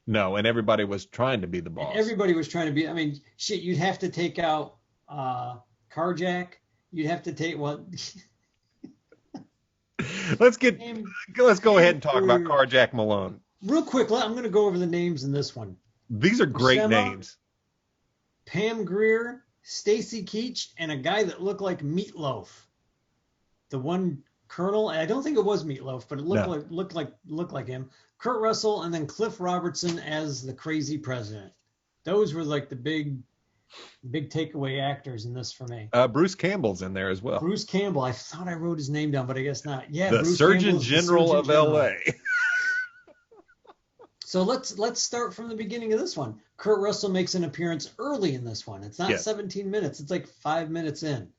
no. And everybody was trying to be the And boss. everybody was trying to be. I mean, shit, you'd have to take out Carjack. You'd have to take what? Let's get, Name, let's go ahead name and talk about for Carjack Malone. real quick. I'm going to go over the names in this one. These are great Buscema, names. Pam Grier, Stacy Keach, and a guy that looked like Meatloaf. The one Colonel. I don't think it was Meatloaf, but it No. looked like him. Kurt Russell, and then Cliff Robertson as the crazy president. Those were like the big takeaway actors in this for me. Bruce Campbell's in there as well. Bruce Campbell. I thought I wrote his name down, but I guess not. Yeah, The Bruce Surgeon Campbell's the General Surgeon of General. LA. So let's start from the beginning of this one. Kurt Russell makes an appearance early in this one. It's not Yes. 17 minutes. It's like 5 minutes in.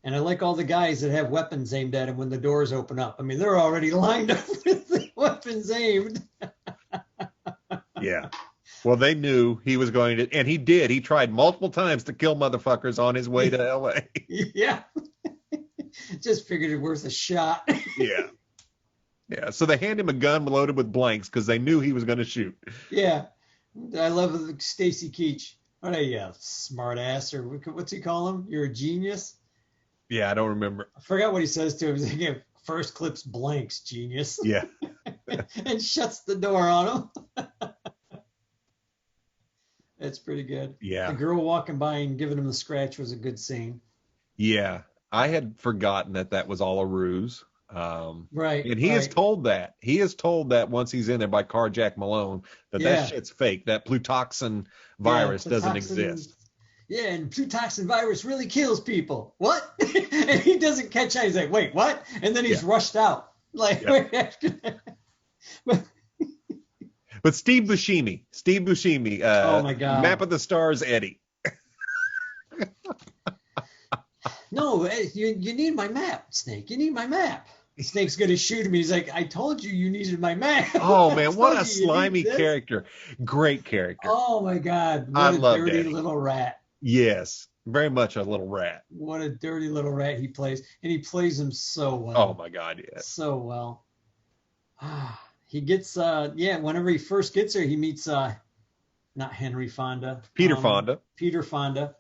And I like all the guys that have weapons aimed at him when the doors open up. I mean, they're already lined up with the weapons aimed. Yeah. Well, they knew he was going to, and he did. He tried multiple times to kill motherfuckers on his way to LA. Yeah. Just figured it worth a shot. Yeah. Yeah. So they hand him a gun loaded with blanks because they knew he was going to shoot. Yeah. I love Stacy Keach. What are you, smart ass, or what's he call him? You're a genius? Yeah, I don't remember. I forgot what he says to him. He's like, first clips blanks, genius. Yeah. And shuts the door on him. That's pretty good. Yeah. The girl walking by and giving him the scratch was a good scene. Yeah. I had forgotten that was all a ruse. Right. And he is told that. He is told that once he's in there by Carjack Malone that shit's fake. That plutoxin virus doesn't exist. Yeah, and plutoxin virus really kills people. What? And he doesn't catch on. He's like, wait, what? And then he's rushed out. Like, right after that. But Steve Buscemi, oh my God, Map of the Stars, Eddie. No, you need my map, Snake. You need my map. Snake's gonna shoot him. He's like, I told you needed my map. Oh man, what a slimy character! Great character. Oh my God, what a dirty little rat. Yes, very much a little rat. What a dirty little rat he plays, and he plays him so well. Oh my God, yes, so well. He gets whenever he first gets there, he meets not Henry Fonda, Peter Fonda. Peter Fonda.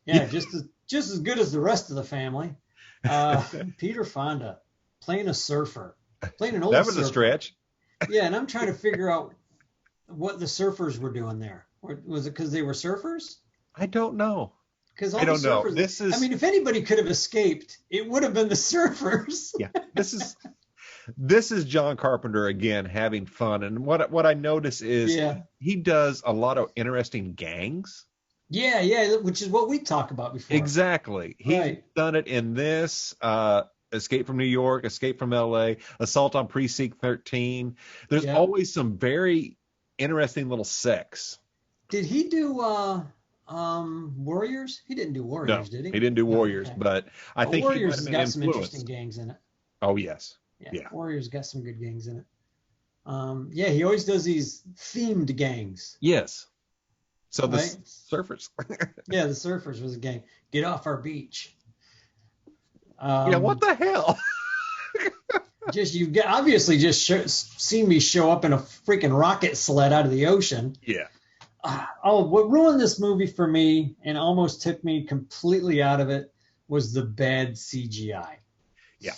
Yeah, just as good as the rest of the family. Peter Fonda playing a surfer, playing an old. That was surfer. A stretch. Yeah, and I'm trying to figure out what the surfers were doing there. Was it because they were surfers? I don't know. Because I don't know. I mean, if anybody could have escaped, it would have been the surfers. Yeah, this is John Carpenter again having fun, and what I notice is he does a lot of interesting gangs. Yeah, which is what we talked about before. Exactly. He's done it in this Escape from New York, Escape from LA, Assault on Precinct 13. There's always some very interesting little sex. Did he do Warriors? He didn't do Warriors, did he? He didn't do Warriors, but I think Warriors he has got some interesting gangs in it. Oh yes. Yeah. Warriors got some good gangs in it. He always does these themed gangs. Yes. So the surfers. Yeah, the surfers was a gang. Get off our beach. What the hell? You obviously just seen me show up in a freaking rocket sled out of the ocean. Yeah. What ruined this movie for me and almost took me completely out of it was the bad CGI. Yeah.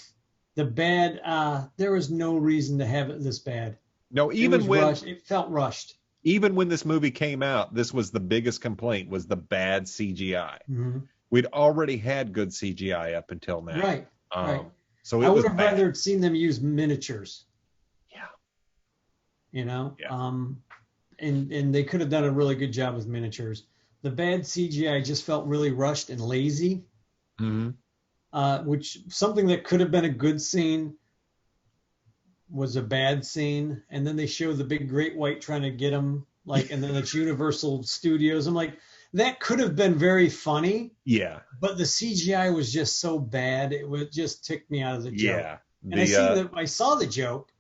The bad, there was no reason to have it this bad. No, even when it felt rushed. Even when this movie came out, this was the biggest complaint, was the bad CGI. Mm-hmm. We'd already had good CGI up until now. Right. So I would have rather seen them use miniatures. Yeah. Yeah. And they could have done a really good job with miniatures. The bad CGI just felt really rushed and lazy. Mm-hmm. Which something that could have been a good scene was a bad scene, and then they show the big great white trying to get him like, and then it's Universal Studios. I'm like, that could have been very funny. Yeah. But the CGI was just so bad, it would just tick me out of the joke. Yeah. And I saw the joke,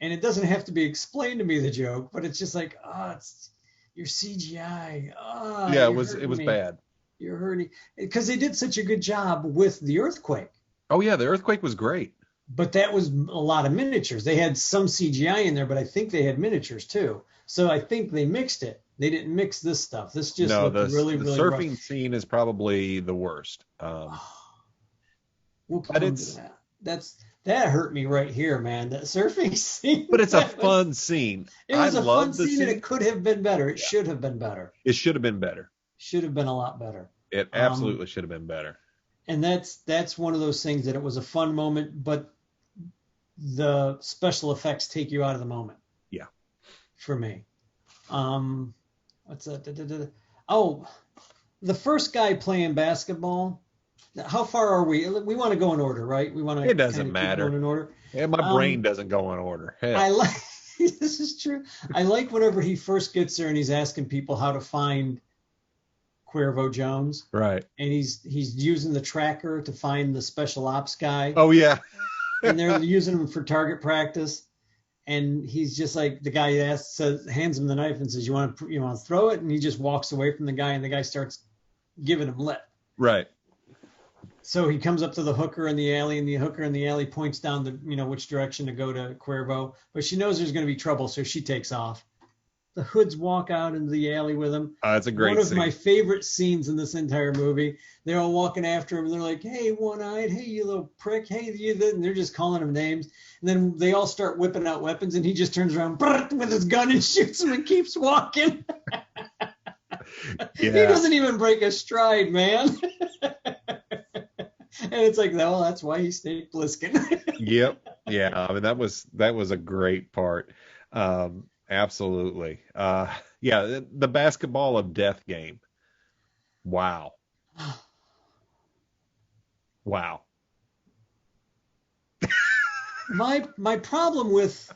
and it doesn't have to be explained to me, the joke, but it's just like, it's your CGI. Yeah, it was bad. You're hurting because they did such a good job with the earthquake. Oh yeah, the earthquake was great. But that was a lot of miniatures. They had some CGI in there, but I think they had miniatures too. So I think they mixed it. They didn't mix this stuff. This just looked really, really the surfing rough. scene is probably the worst. We'll come to that. That hurt me right here, man. That surfing scene. But it's a fun scene. It was a fun scene, and it could have been better. It should have been better. It should have been better. Should have been a lot better. It absolutely should have been better. And that's one of those things that it was a fun moment, but the special effects take you out of the moment. Yeah. For me. What's that? Oh, the first guy playing basketball. How far are we? We want to go in order, right? We want to. It doesn't matter. In order. Yeah, my brain doesn't go in order. Hell. I like. This is true. I like whenever he first gets there and he's asking people how to find Cuervo Jones. Right. And he's using the tracker to find the special ops guy. Oh yeah. And they're using him for target practice. And he's just like, the guy hands him the knife and says, you want to throw it? And he just walks away from the guy, and the guy starts giving him lip. Right. So he comes up to the hooker in the alley, and the hooker in the alley points down which direction to go to Cuervo. But she knows there's going to be trouble, so she takes off. The hoods walk out into the alley with him. It's a great scene. One of scene. my favorite scenes in this entire movie. They're all walking after him, and they're like, hey, one-eyed, hey, you little prick, hey, you, and they're just calling him names. And then they all start whipping out weapons, and he just turns around with his gun and shoots them and keeps walking. Yeah. He doesn't even break a stride, man. And it's like, well, that's why he stayed Bliskin. Yep. Yeah. I mean, that was a great part. Absolutely. Yeah. The basketball of death game. Wow. Wow. My problem with,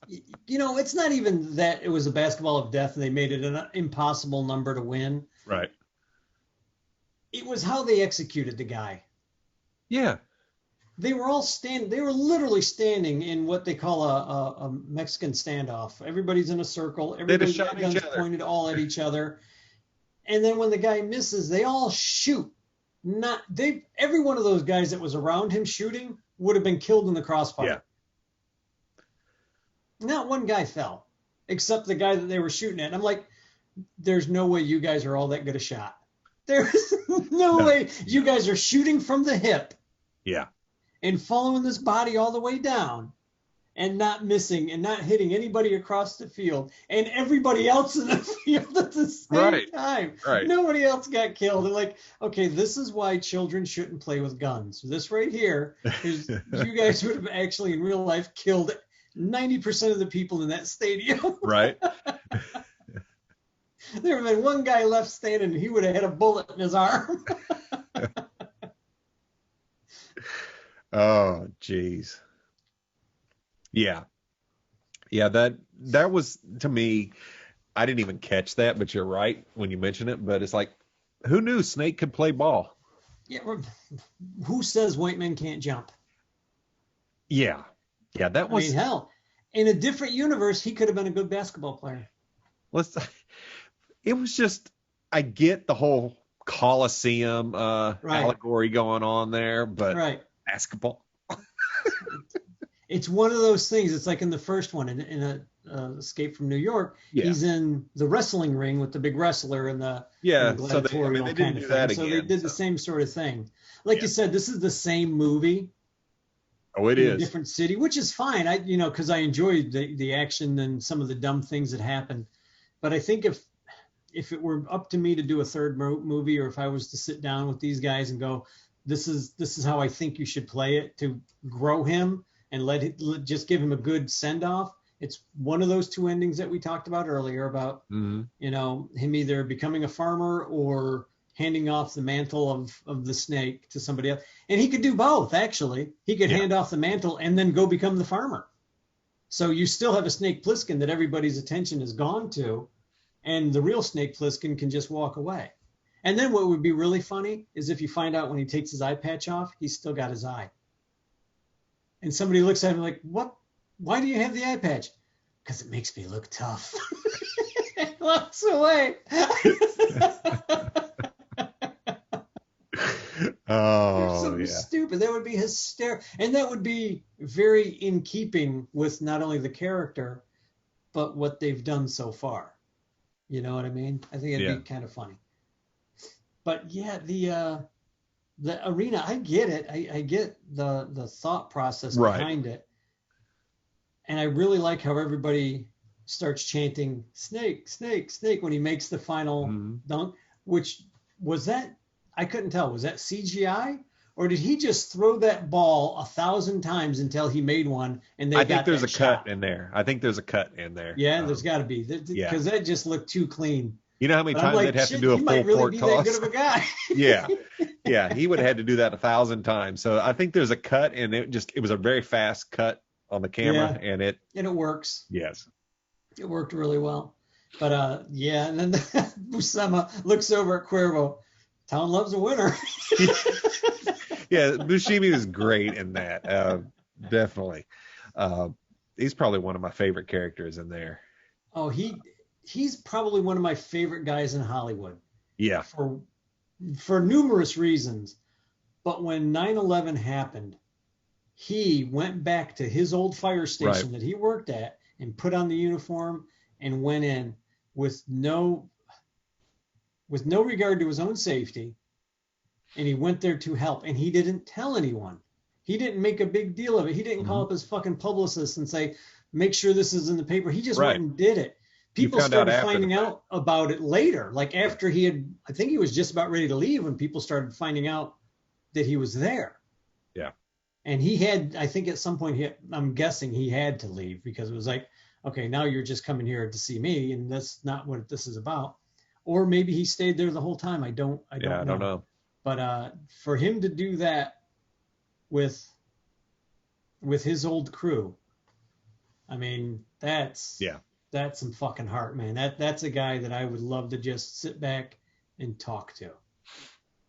it's not even that it was a basketball of death and they made it an impossible number to win. Right. It was how they executed the guy. Yeah. They were all they were literally standing in what they call a Mexican standoff. Everybody's in a circle. Everybody's got guns pointed all at each other. And then when the guy misses, they all shoot. Every one of those guys that was around him shooting would have been killed in the crossfire. Yeah. Not one guy fell, except the guy that they were shooting at. And I'm like, there's no way you guys are all that good a shot. There's no way you guys are shooting from the hip. Yeah. And following this body all the way down and not missing and not hitting anybody across the field and everybody else in the field at the same time. Right. Nobody else got killed. They're like, okay, this is why children shouldn't play with guns. This right here is you guys would have actually in real life killed 90% of the people in that stadium. Right. There would have been one guy left standing and he would have had a bullet in his arm. Oh, geez. Yeah. Yeah, that was, to me, I didn't even catch that, but you're right when you mention it. But it's like, who knew Snake could play ball? Yeah. Who says white men can't jump? Yeah. Yeah, that was. I mean, hell, in a different universe, he could have been a good basketball player. It was just, I get the whole Coliseum allegory going on there, but basketball. It's one of those things. It's like in the first one, in a Escape from New York, he's in the wrestling ring with the big wrestler and the gladiatorial they didn't do that again. So they did the same sort of thing. Like you said, this is the same movie. Oh, it is. A different city, which is fine. Because I enjoyed the action and some of the dumb things that happened. But I think if it were up to me to do a third movie, or if I was to sit down with these guys and go, this is how I think you should play it to grow him and just give him a good send off. It's one of those two endings that we talked about earlier about, him either becoming a farmer or handing off the mantle of the snake to somebody else. And he could do both, actually. He could hand off the mantle and then go become the farmer. So you still have a Snake Plissken that everybody's attention has gone to, and the real Snake Plissken can just walk away. And then what would be really funny is if you find out when he takes his eye patch off, he's still got his eye. And somebody looks at him like, what? Why do you have the eye patch? Because it makes me look tough. And walks away. Oh, yeah. Stupid. That would be hysterical. And that would be very in keeping with not only the character, but what they've done so far. You know what I mean? I think it'd be kind of funny. But yeah, the arena, I get it. I get the thought process behind it. And I really like how everybody starts chanting snake, snake, snake when he makes the final dunk, which was that, I couldn't tell, was that CGI? Or did he just throw that ball 1,000 times until he made one and they got that shot? I think there's a cut in there. I think there's a cut in there. Yeah, there's got to be. Because that just looked too clean. You know how many times they'd have to do a full court toss? That good of a guy. Yeah, he would have had to do that 1,000 times. So I think there's a cut, and it was a very fast cut on the camera, and it works. Yes, it worked really well. But and then Buscema looks over at Cuervo. Town loves a winner. Yeah, Buscemi was great in that. Definitely, he's probably one of my favorite characters in there. Oh, he's probably one of my favorite guys in Hollywood. Yeah. For numerous reasons. But when 9/11 happened, he went back to his old fire station that he worked at and put on the uniform and went in with no regard to his own safety. And he went there to help. And he didn't tell anyone. He didn't make a big deal of it. He didn't call up his fucking publicist and say, make sure this is in the paper. He just went and did it. People started finding out about it later, like after I think he was just about ready to leave when people started finding out that he was there. Yeah. And he had, I think at some point, I'm guessing he had to leave because it was like, okay, now you're just coming here to see me, and that's not what this is about. Or maybe he stayed there the whole time. I don't know. But for him to do that with his old crew, I mean, that's some fucking heart, man. That's a guy that I would love to just sit back and talk to,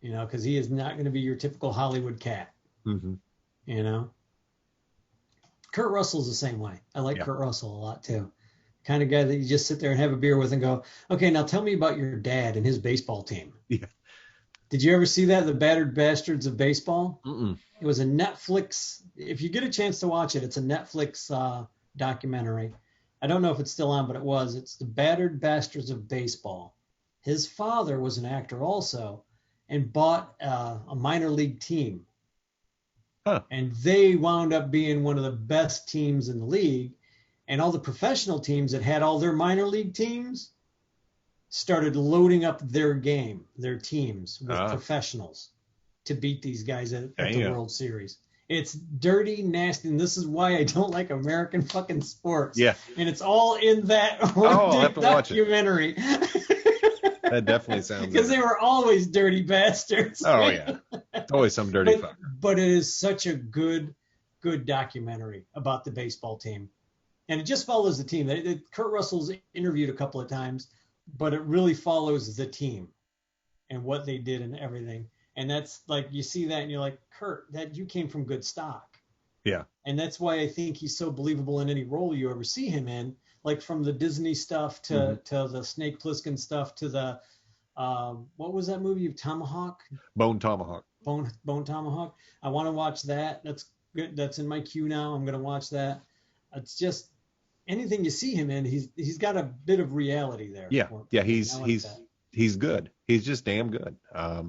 you know, because he is not going to be your typical Hollywood cat, you know. Kurt Russell's the same way. I like Kurt Russell a lot too. Kind of guy that you just sit there and have a beer with and go, okay, now tell me about your dad and his baseball team. Yeah. Did you ever see that, The Battered Bastards of Baseball? Mm-mm. It was a Netflix. If you get a chance to watch it, it's a Netflix documentary. I don't know if it's still on, but it was. It's The Battered Bastards of Baseball. His father was an actor also and bought a minor league team. Huh. And they wound up being one of the best teams in the league. And all the professional teams that had all their minor league teams started loading up their teams with professionals to beat these guys at the World Series. It's dirty, nasty, and this is why I don't like American fucking sports. Yeah. And it's all in that documentary. That definitely sounds because they were always dirty bastards. Oh, yeah. It's always some dirty fucker. But it is such a good documentary about the baseball team. And it just follows the team. Kurt Russell's interviewed a couple of times, but it really follows the team and what they did and everything. And that's like, you see that and you're like, Kurt, that you came from good stock. Yeah. And that's why I think he's so believable in any role you ever see him in, like from the Disney stuff to the Snake Plissken stuff to the, what was that movie? Tomahawk? Bone Tomahawk. Bone Tomahawk. I want to watch that. That's good. That's in my queue now. I'm going to watch that. It's just anything you see him in, he's got a bit of reality there. Yeah. Yeah. He's good. He's just damn good.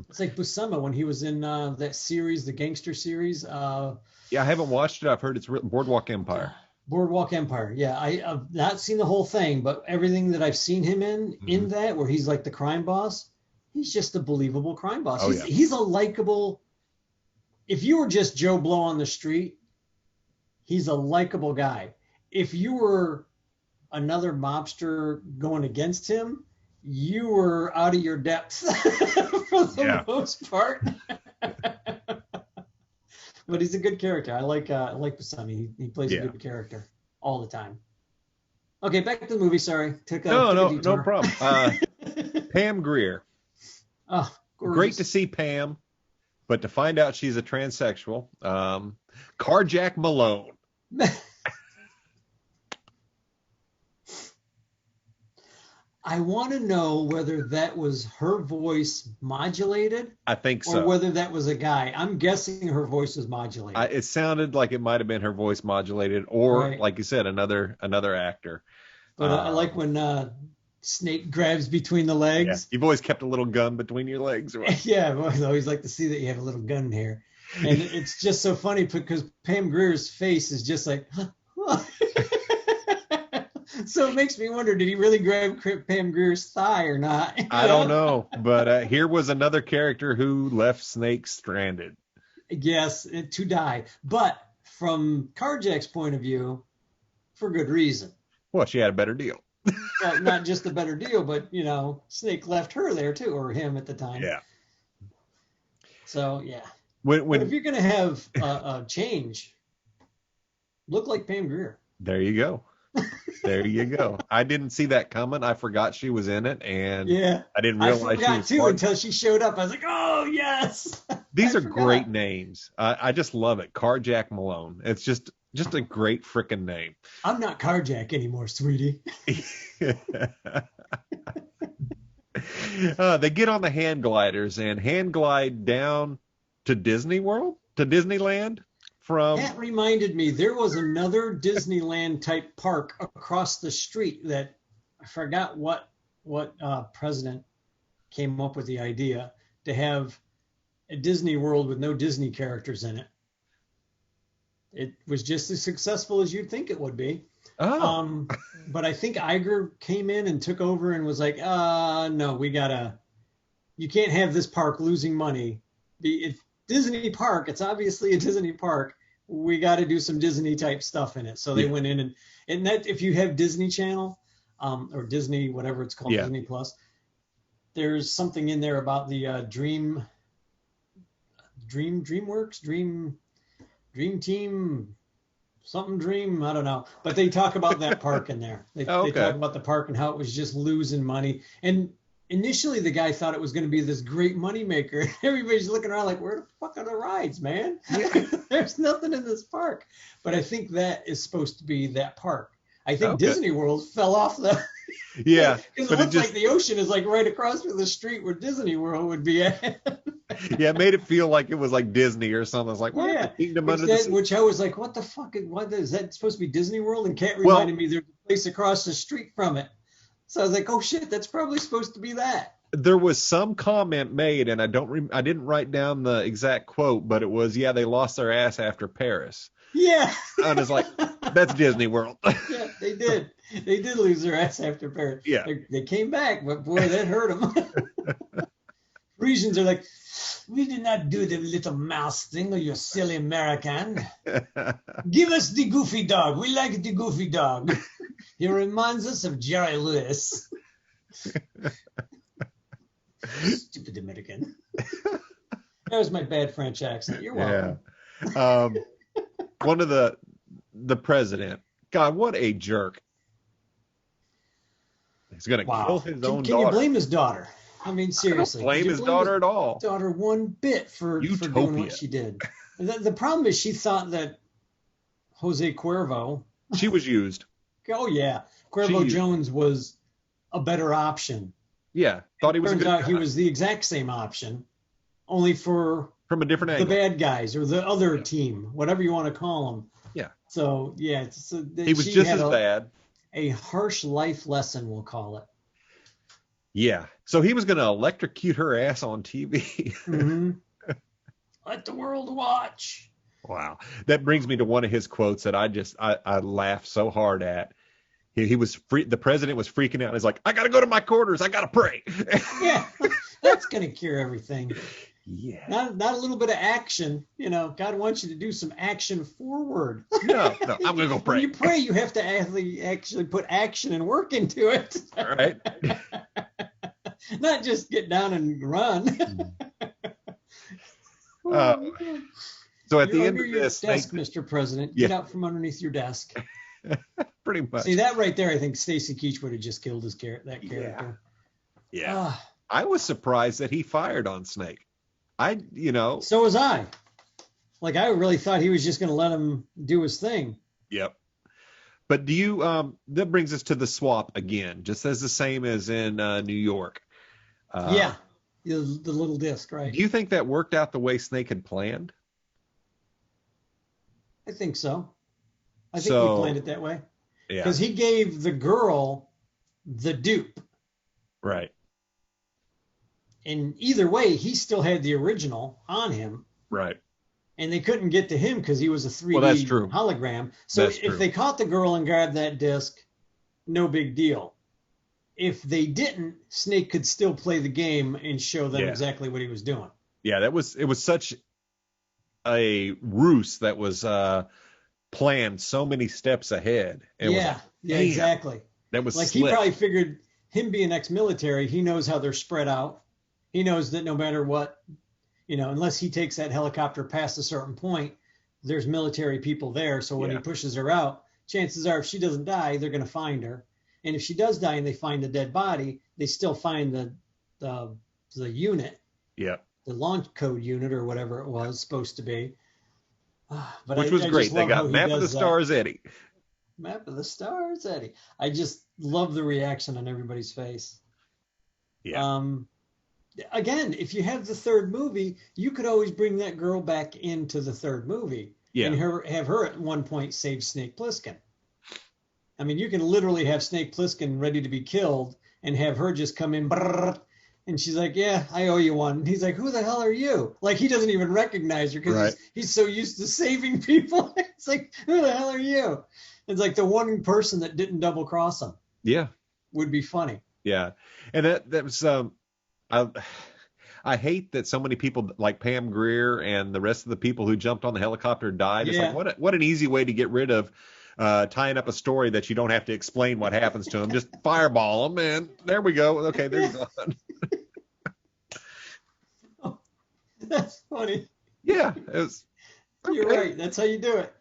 It's like Buscema when he was in that series, the gangster series. Yeah, I haven't watched it. I've heard it's Boardwalk Empire. Boardwalk Empire. Yeah, I've not seen the whole thing, but everything that I've seen him in that, where he's like the crime boss, he's just a believable crime boss. He's a likable. If you were just Joe Blow on the street, he's a likable guy. If you were another mobster going against him, you were out of your depth for the most part. But he's a good character. I like Buscemi. He plays a good character all the time. Okay, back to the movie. Sorry, took a No detour. problem. Pam Grier. Oh, gorgeous. Great to see Pam, but to find out she's a transsexual. Carjack Malone. I want to know whether that was her voice modulated. I think so. Or whether that was a guy. I'm guessing her voice was modulated. It sounded like it might have been her voice modulated, or like you said, another actor. But I like when Snake grabs between the legs. Yeah. You've always kept a little gun between your legs, right? Yeah, I always like to see that you have a little gun here. And it's just so funny because Pam Grier's face is just like, huh? So it makes me wonder, did he really grab Pam Grier's thigh or not? I don't know. But here was another character who left Snake stranded. Yes, to die. But from Carjack's point of view, for good reason. Well, she had a better deal. Well, not just a better deal, but, Snake left her there too, or him at the time. Yeah. So, yeah. But if you're going to have a change, look like Pam Grier. There you go. There you go. I didn't see that coming. I forgot she was in it, and I didn't realize she was too until she showed up. I was like, oh yes. These are great names. I just love it. Carjack Malone. It's just a great freaking name. I'm not Carjack anymore, sweetie. They get on the hand gliders and hand glide down to Disneyland. That reminded me, there was another Disneyland type park across the street that I forgot what president came up with the idea to have a Disney World with no Disney characters in it. It was just as successful as you'd think it would be. Oh. But I think Iger came in and took over and was like, no, you can't have this park losing money. It's Disney park. It's obviously a Disney park. We got to do some Disney type stuff in it. So they went in and that, if you have Disney Channel, or Disney, whatever it's called, Disney Plus, there's something in there about the DreamWorks, Dream Team, something Dream, I don't know. But they talk about that park in there. They talk about the park and how it was just losing money. And initially the guy thought it was going to be this great moneymaker. Everybody's looking around like, where the fuck are the rides, man? There's nothing in this park. But I think that is supposed to be that park. I think Disney World fell off the... Yeah. Because it looks like the ocean is like right across from the street where Disney World would be at. Yeah, it made it feel like it was like Disney or something. It's like, what? Kingdom Under the Sea? Which I was like, what the fuck? What is that supposed to be Disney World? And Kat reminded me there's a place across the street from it. So I was like, oh shit, that's probably supposed to be that. There was some comment made, and I didn't write down the exact quote, but it was, they lost their ass after Paris. Yeah. And it's like, that's Disney World. Yeah, they did. They did lose their ass after Paris. Yeah. They came back, but boy, that hurt them. Parisians are like, we did not do the little mouse thing, or you silly American. Give us the goofy dog. We like the goofy dog. He reminds us of Jerry Lewis. Stupid American. That was my bad French accent. You're welcome. Yeah. One of the president. God, what a jerk. He's going to kill his own daughter. Can you blame his daughter? I mean, seriously. I don't blame his daughter at all. Daughter one bit for doing what she did. The problem is she thought that Jose Cuervo. She was used. Oh, yeah. Cuervo Jones was a better option. Yeah. Thought he was a good guy. He was the exact same option, only from a different angle. The bad guys or the other team, whatever you want to call them. Yeah. So, he was just as bad. A harsh life lesson, we'll call it. Yeah. So he was going to electrocute her ass on TV. Mm-hmm. Let the world watch. Wow. That brings me to one of his quotes that I laughed so hard at. He was the president was freaking out. He's like, I got to go to my quarters. I got to pray. Yeah. That's going to cure everything. Yeah. Not a little bit of action. God wants you to do some action forward. No, I'm going to go pray. When you pray, you have to actually put action and work into it. All right. Not just get down and run. So at the end of this, desk, Mr. President, get out from underneath your desk. Pretty much. See, that right there, I think Stacy Keach would have just killed that character. Yeah. I was surprised that he fired on Snake. So was I. Like, I really thought he was just going to let him do his thing. Yep. But that brings us to the swap again, just as the same as in New York. The little disc, right? Do you think that worked out the way Snake had planned? I think so. I think he planned it that way. Yeah. Because he gave the girl the dupe. Right. And either way, he still had the original on him. Right. And they couldn't get to him because he was a 3D true. hologram. So if they caught the girl and grabbed that disc, no big deal. If they didn't, Snake could still play the game and show them exactly what he was doing. Yeah, it was such a ruse that was planned so many steps ahead. Exactly. That was like slick. He probably figured, him being ex-military, he knows how they're spread out. He knows that no matter what, unless he takes that helicopter past a certain point, there's military people there. So when he pushes her out, chances are if she doesn't die, they're going to find her. And if she does die and they find the dead body, they still find the unit. Yeah. The launch code unit or whatever it was supposed to be. Which was great. They got Map of the Stars Eddie. Map of the Stars Eddie. I just love the reaction on everybody's face. Yeah. Again, if you have the third movie, you could always bring that girl back into the third movie. Yeah. And have her at one point save Snake Plissken. I mean, you can literally have Snake Plissken ready to be killed and have her just come in, and she's like, yeah, I owe you one. And he's like, who the hell are you? Like, he doesn't even recognize her because he's so used to saving people. It's like, who the hell are you? It's like the one person that didn't double cross him. Yeah. Would be funny. Yeah. And that was, I hate that so many people like Pam Grier and the rest of the people who jumped on the helicopter died. It's like, what an easy way to get rid of tying up a story that you don't have to explain what happens to them. Just fireball them, and there we go. Okay, they're gone. Oh, that's funny. Yeah, it was. Okay. You're right. That's how you do it.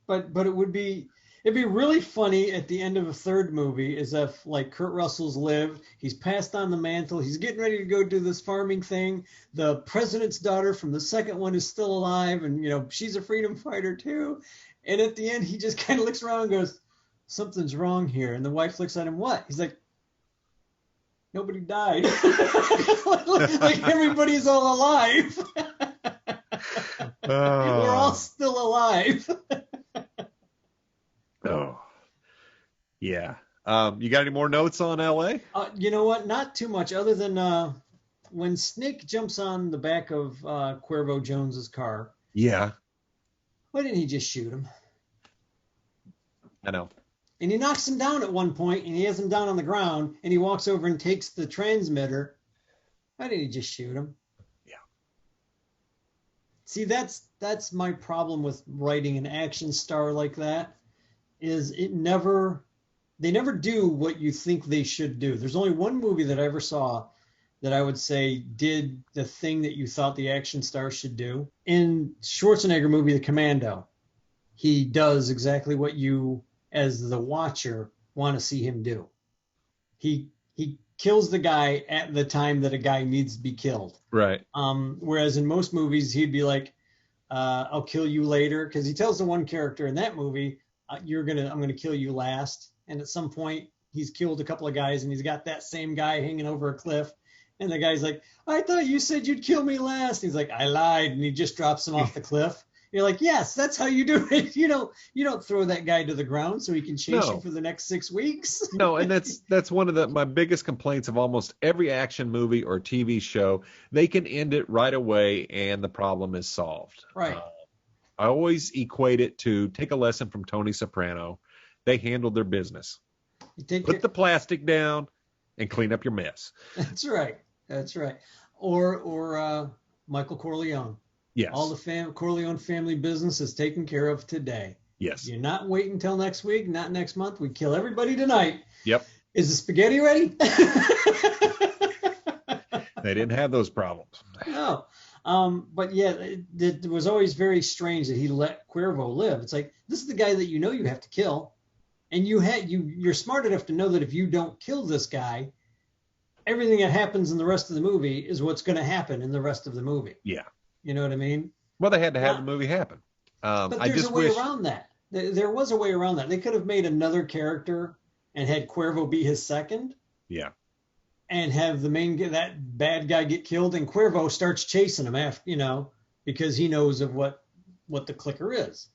But it'd be really funny at the end of a third movie is if like Kurt Russell's lived, he's passed on the mantle, he's getting ready to go do this farming thing. The president's daughter from the second one is still alive, and she's a freedom fighter too. And at the end, he just kind of looks around and goes, something's wrong here. And the wife looks at him, what? He's like, nobody died. like everybody's all alive. We're all still alive. Oh, yeah. You got any more notes on LA? You know what? Not too much other than when Snake jumps on the back of Cuervo Jones's car. Yeah. Why didn't he just shoot him? I know. And he knocks him down at one point, and he has him down on the ground, and he walks over and takes the transmitter. Why didn't he just shoot him? Yeah. See, that's my problem with writing an action star like that, is they never do what you think they should do. There's only one movie that I ever saw that I would say did the thing that you thought the action star should do. In Schwarzenegger movie, The Commando, he does exactly what you, as the watcher, want to see him do. He kills the guy at the time that a guy needs to be killed. Right. Whereas in most movies, he'd be like, I'll kill you later. Because he tells the one character in that movie, I'm going to kill you last. And at some point, he's killed a couple of guys, and he's got that same guy hanging over a cliff. And the guy's like, I thought you said you'd kill me last. He's like, I lied. And he just drops him off the cliff. You're like, yes, that's how you do it. You don't throw that guy to the ground so he can chase you for the next 6 weeks. No, and that's one of my biggest complaints of almost every action movie or TV show. They can end it right away, and the problem is solved. Right. I always equate it to take a lesson from Tony Soprano. They handled their business. Put the plastic down and clean up your mess. That's right. That's right. Or Michael Corleone. Yes. All the Corleone family business is taken care of today. Yes. You're not waiting until next week, not next month. We kill everybody tonight. Yep. Is the spaghetti ready? They didn't have those problems. No. But yeah, it was always very strange that he let Cuervo live. It's like, this is the guy that you know you have to kill, and you're smart enough to know that if you don't kill this guy, everything that happens in the rest of the movie is what's going to happen in the rest of the movie. Yeah. You know what I mean? Well, they had to have the movie happen. But there's a way around that. There was a way around that. They could have made another character and had Cuervo be his second. Yeah. And have that bad guy get killed, and Cuervo starts chasing him after, because he knows of what the clicker is.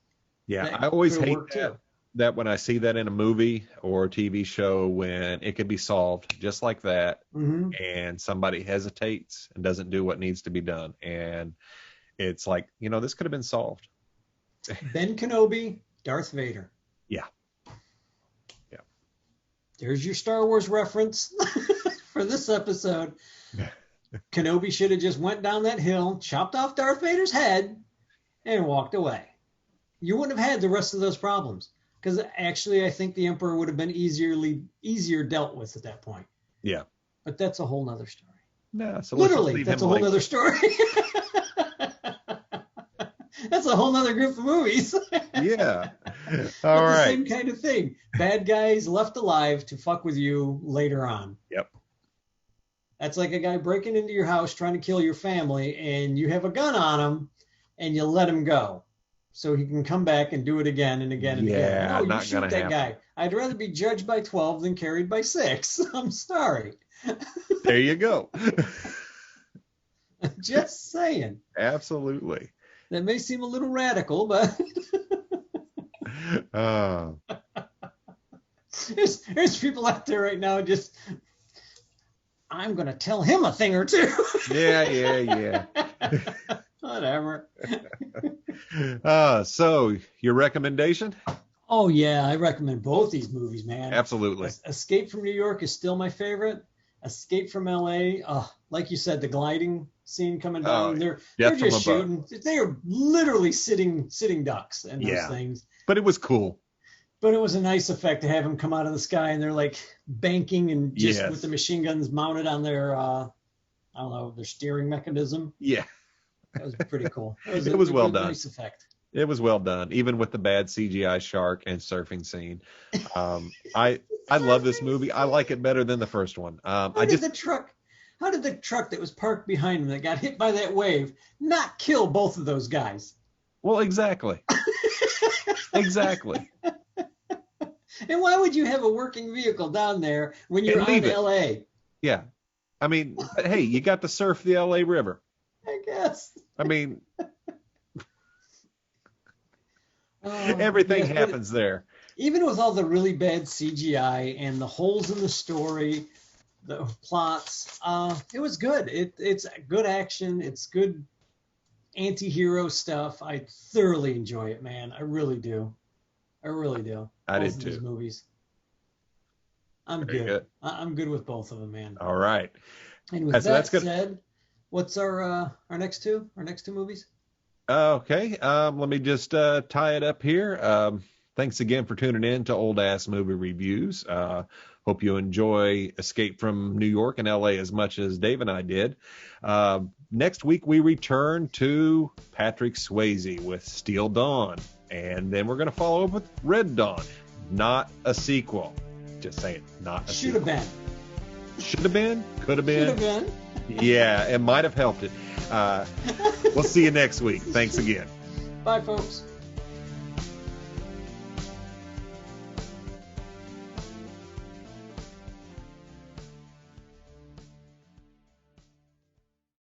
Yeah, I always hate that when I see that in a movie or a TV show, when it could be solved just like that, and somebody hesitates and doesn't do what needs to be done, and it's like, this could have been solved. Ben Kenobi, Darth Vader. Yeah. There's your Star Wars reference. For this episode. Kenobi should have just went down that hill, chopped off Darth Vader's head, and walked away. You wouldn't have had the rest of those problems, because actually I think the Emperor would have been easier dealt with at that point. Yeah. But that's a whole nother story. No, so literally, that's a whole nother story. That's a whole nother group of movies. Yeah. All right. The same kind of thing. Bad guys left alive to fuck with you later on. Yep. That's like a guy breaking into your house trying to kill your family, and you have a gun on him, and you let him go so he can come back and do it again and again and again. No, not you shoot that guy. I'd rather be judged by 12 than carried by 6. I'm sorry. There you go. Just saying. Absolutely. That may seem a little radical, but there's people out there right now just, I'm going to tell him a thing or two. Yeah. Whatever. So your recommendation? Oh, yeah. I recommend both these movies, man. Absolutely. Escape from New York is still my favorite. Escape from LA. Like you said, the gliding scene coming down. They're just shooting. They are literally sitting ducks and those things. But it was cool. But it was a nice effect to have them come out of the sky, and they're like banking and just with the machine guns mounted on their, their steering mechanism. Yeah. That was pretty cool. It was well done. Nice effect. It was well done, even with the bad CGI shark and surfing scene. I love this movie. I like it better than the first one. How did the truck that was parked behind him that got hit by that wave not kill both of those guys? Well, exactly. Exactly. And why would you have a working vehicle down there when you're on LA? Yeah. I mean, hey, you got to surf the LA River. I guess. I mean, everything happens there. Even with all the really bad CGI and the holes in the story, the plots, it was good. It's good action. It's good anti-hero stuff. I thoroughly enjoy it, man. I really do. I did too. These movies. I'm good. I'm good with both of them, man. All right. And with that said, what's our next two? Our next two movies? Okay. Let me just tie it up here. Thanks again for tuning in to Old Ass Movie Reviews. Hope you enjoy Escape from New York and LA as much as Dave and I did. Next week, we return to Patrick Swayze with Steel Dawn. And then we're going to follow up with Red Dawn. Not a sequel. Just saying, not a sequel. Should have been. Could have been. Should have been. Yeah, it might have helped it. We'll see you next week. Thanks again. Bye, folks.